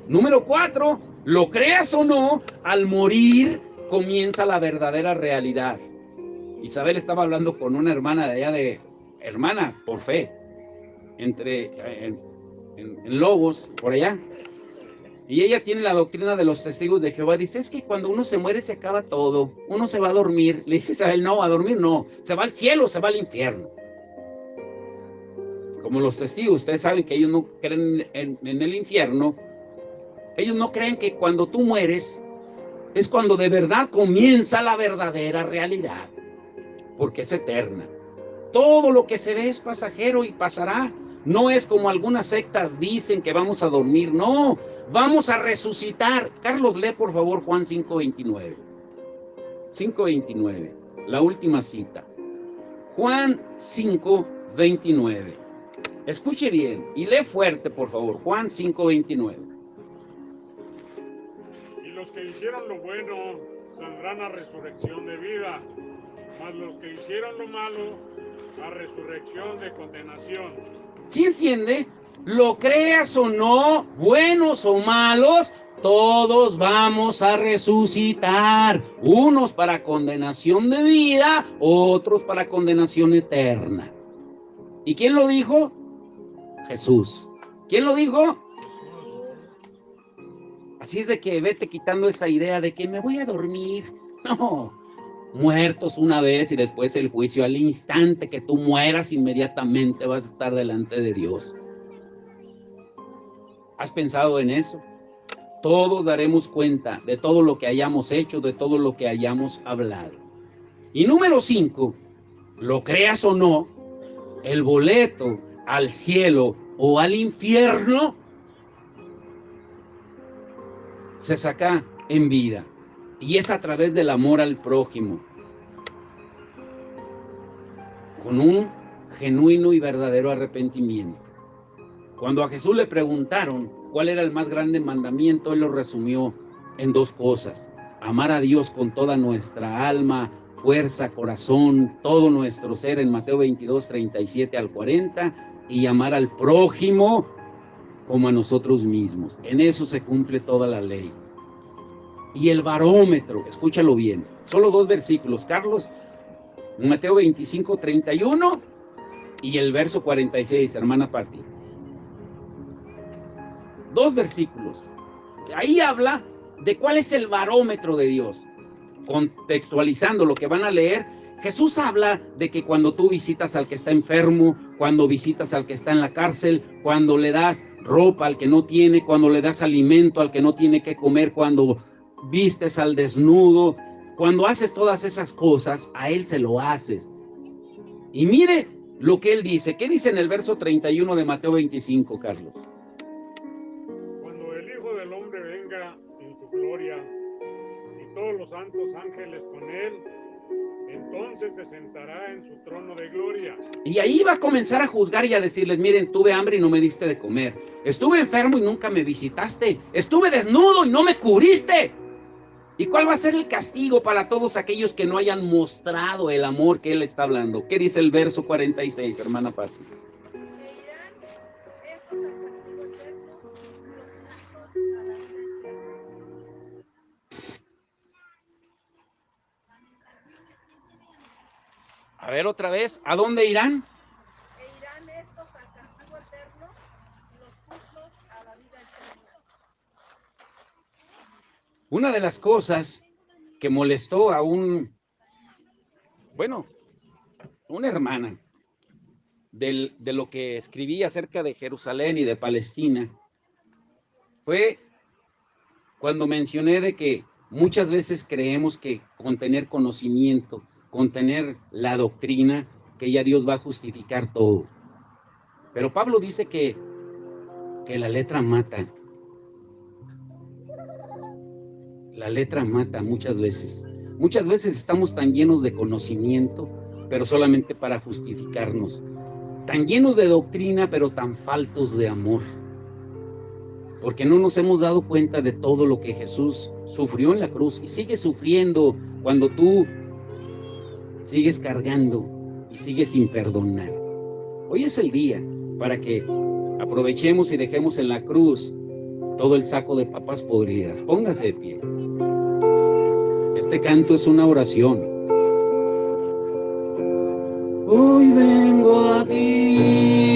Número 4, lo creas o no, al morir comienza la verdadera realidad. Isabel estaba hablando con una hermana de allá hermana por fe, en Lobos, por allá. Y ella tiene la doctrina de los testigos de Jehová. Dice, es que cuando uno se muere se acaba todo. Uno se va a dormir. Le dice Isabel, no, a dormir no. Se va al cielo, se va al infierno. Como los testigos, ustedes saben que ellos no creen en el infierno. Ellos no creen que cuando tú mueres es cuando de verdad comienza la verdadera realidad. Porque es eterna. Todo lo que se ve es pasajero y pasará. No es como algunas sectas dicen que vamos a dormir. No, vamos a resucitar. Carlos, lee por favor Juan 5:29. 5:29, la última cita. Juan 5:29. Escuche bien y lee fuerte por favor. Juan 5:29. Y los que hicieron lo bueno saldrán a resurrección de vida, mas los que hicieron lo malo a resurrección de condenación. ¿Sí entiende? Lo creas o no, buenos o malos, todos vamos a resucitar. Unos para condenación de vida, otros para condenación eterna. ¿Y quién lo dijo? Jesús. ¿Quién lo dijo? Así es de que vete quitando esa idea de que me voy a dormir. No. Muertos una vez y después el juicio. Al instante que tú mueras, inmediatamente vas a estar delante de Dios. ¿Has pensado en eso? Todos daremos cuenta de todo lo que hayamos hecho, de todo lo que hayamos hablado. Y número 5, lo creas o no, el boleto al cielo o al infierno se saca en vida. Y es a través del amor al prójimo, con un genuino y verdadero arrepentimiento. Cuando a Jesús le preguntaron cuál era el más grande mandamiento, Él lo resumió en 2 cosas. Amar a Dios con toda nuestra alma, fuerza, corazón, todo nuestro ser, en Mateo 22, 37 al 40, y amar al prójimo como a nosotros mismos. En eso se cumple toda la ley. Y el barómetro, escúchalo bien, solo 2 versículos, Carlos, Mateo 25, 31 y el verso 46, hermana Patti. 2 versículos. Ahí habla de cuál es el barómetro de Dios. Contextualizando lo que van a leer, Jesús habla de que cuando tú visitas al que está enfermo, cuando visitas al que está en la cárcel, cuando le das ropa al que no tiene, cuando le das alimento al que no tiene que comer, cuando vistes al desnudo, cuando haces todas esas cosas, a Él se lo haces. Y mire lo que Él dice. ¿Qué dice en el verso 31 de Mateo 25, Carlos? Cuando el Hijo del Hombre venga en su gloria y todos los santos ángeles con Él, entonces se sentará en su trono de gloria. Y ahí va a comenzar a juzgar y a decirles, miren, tuve hambre y no me diste de comer. Estuve enfermo y nunca me visitaste. Estuve desnudo y no me cubriste. ¿Y cuál va a ser el castigo para todos aquellos que no hayan mostrado el amor que Él está hablando? ¿Qué dice el verso 46, hermana Pati? Que irán estos al castigo eterno, los santos a la vida eterna. A ver otra vez, ¿a dónde irán? E irán estos al castigo eterno, los justos a la vida eterna. Una de las cosas que molestó a una hermana de lo que escribí acerca de Jerusalén y de Palestina, fue cuando mencioné de que muchas veces creemos que con tener conocimiento, con tener la doctrina, que ya Dios va a justificar todo. Pero Pablo dice que la letra mata. La letra mata muchas veces. Muchas veces estamos tan llenos de conocimiento, pero solamente para justificarnos. Tan llenos de doctrina, pero tan faltos de amor. Porque no nos hemos dado cuenta de todo lo que Jesús sufrió en la cruz y sigue sufriendo cuando tú sigues cargando y sigues sin perdonar. Hoy es el día para que aprovechemos y dejemos en la cruz todo el saco de papas podridas. Póngase de pie. Este canto es una oración. Hoy vengo a ti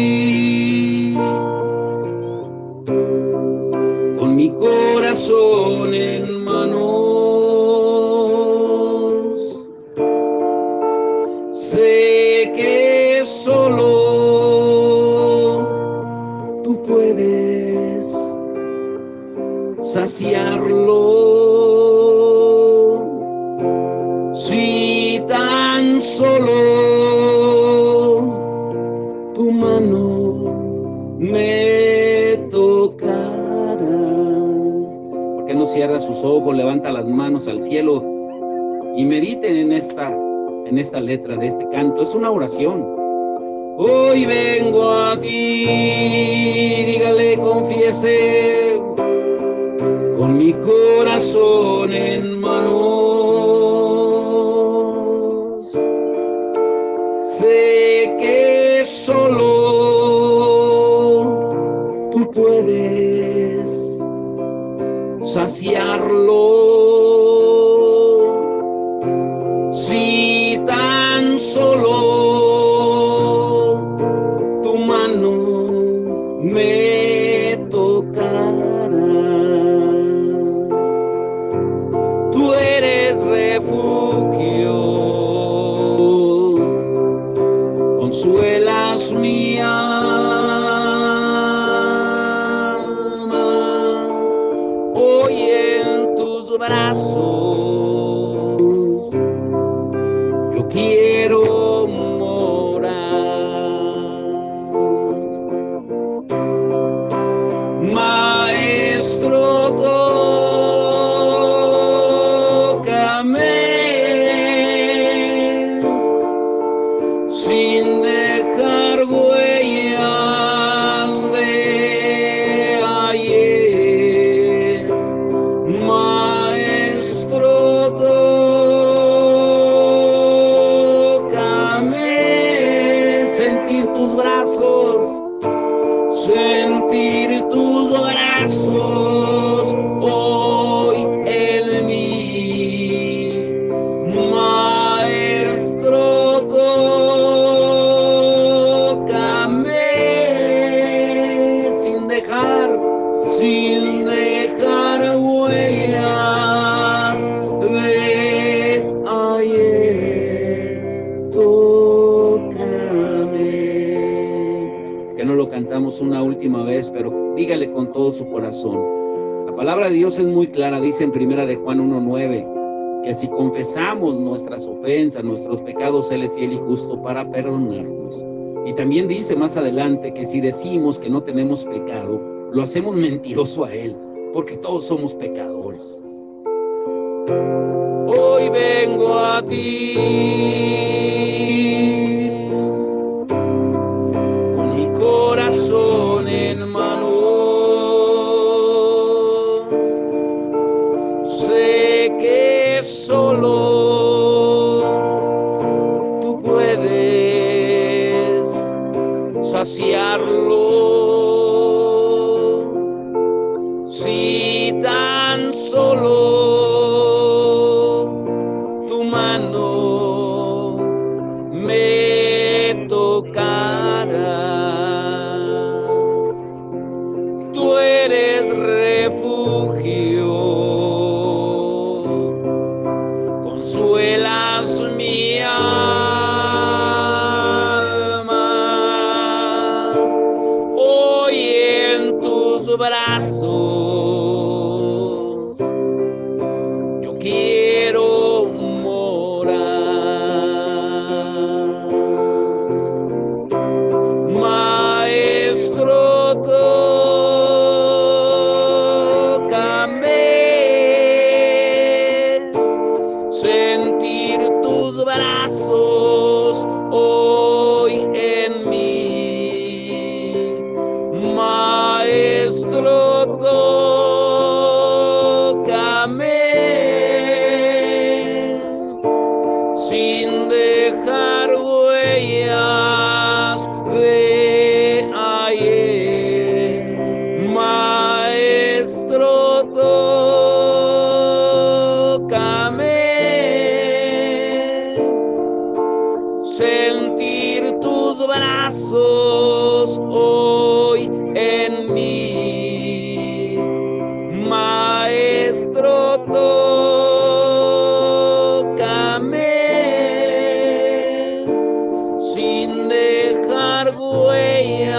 con mi corazón en manos. Sé que solo tú puedes saciarlo. Si tan solo tu mano me tocara. ¿Por qué no cierra sus ojos, levanta las manos al cielo y mediten en esta letra de este canto? Es una oración. Hoy vengo a ti, dígale, confiese, con mi corazón en manos. Sé que solo tú puedes saciarlo. Si tan solo tu mano me tocara. Tú eres refugio, consuelas mi alma. Hoy en tus brazos yo quiero morar. Maestro, tócame sin dejar huellas de ayer. Maestro, tócame, sentir tus brazos, sentir tus brazos hoy en lo cantamos una última vez, pero dígale con todo su corazón. La palabra de Dios es muy clara, dice en 1 de Juan 1:9, que si confesamos nuestras ofensas, nuestros pecados, Él es fiel y justo para perdonarnos. Y también dice más adelante que si decimos que no tenemos pecado, lo hacemos mentiroso a Él, porque todos somos pecadores. Hoy vengo a ti con mi corazón en manos. Sé que solo tú puedes saciarlo. Si tan solo tu mano me tocara, tú eres refugio, consuelas mi alma. Hoy en tus brazos yo quiero morar. Maestro, tócame, sentir tus brazos hoy en mí. Maestro, tócame, sin dejar huellas de ayer. Maestro, tócame, sentir tus brazos hoy en mí. Maestro, tócame, sin dejar huellas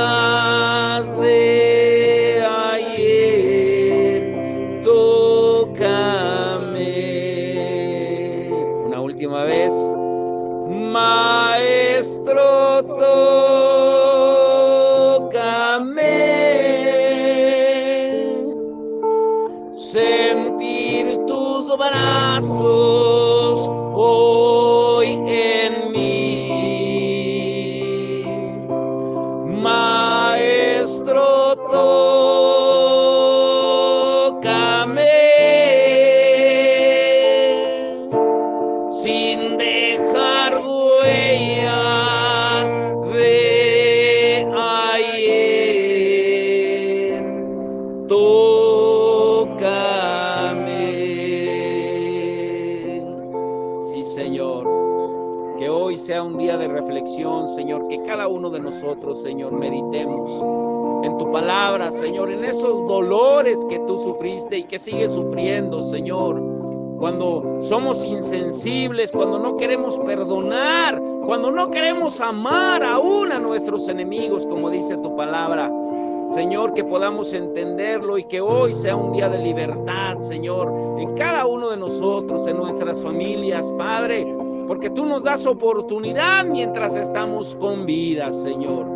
de ayer. Tócame. Una última vez. Maestro, tócame, sentir tus brazos hoy en mí. Maestro, tócame, sin dejar huellas de ayer. Tócame. Sí, Señor, que hoy sea un día de reflexión, Señor, que cada uno de nosotros, Señor, meditemos en tu palabra, Señor, en esos dolores que tú sufriste y que sigues sufriendo, Señor. Cuando somos insensibles, cuando no queremos perdonar, cuando no queremos amar aún a nuestros enemigos, como dice tu palabra. Señor, que podamos entenderlo y que hoy sea un día de libertad, Señor, en cada uno de nosotros, en nuestras familias, Padre, porque tú nos das oportunidad mientras estamos con vida, Señor.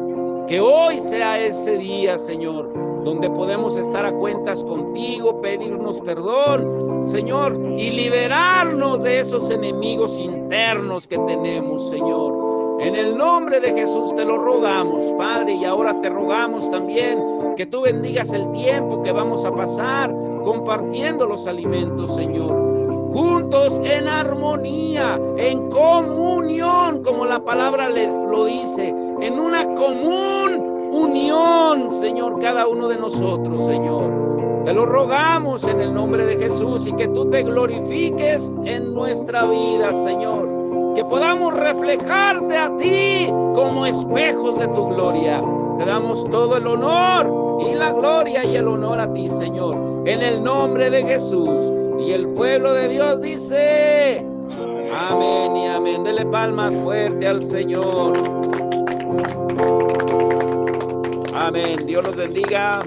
Que hoy sea ese día, Señor, donde podemos estar a cuentas contigo, pedirnos perdón, Señor, y liberarnos de esos enemigos internos que tenemos, Señor. En el nombre de Jesús te lo rogamos, Padre, y ahora te rogamos también que tú bendigas el tiempo que vamos a pasar compartiendo los alimentos, Señor. Juntos en armonía, en comunión, como la palabra lo dice, en una común unión, Señor, cada uno de nosotros, Señor. Te lo rogamos en el nombre de Jesús y que tú te glorifiques en nuestra vida, Señor. Que podamos reflejarte a ti como espejos de tu gloria. Te damos todo el honor y la gloria y el honor a ti, Señor, en el nombre de Jesús. Y el pueblo de Dios dice, amén y amén. Dele palmas fuerte al Señor. Amén. Dios los bendiga.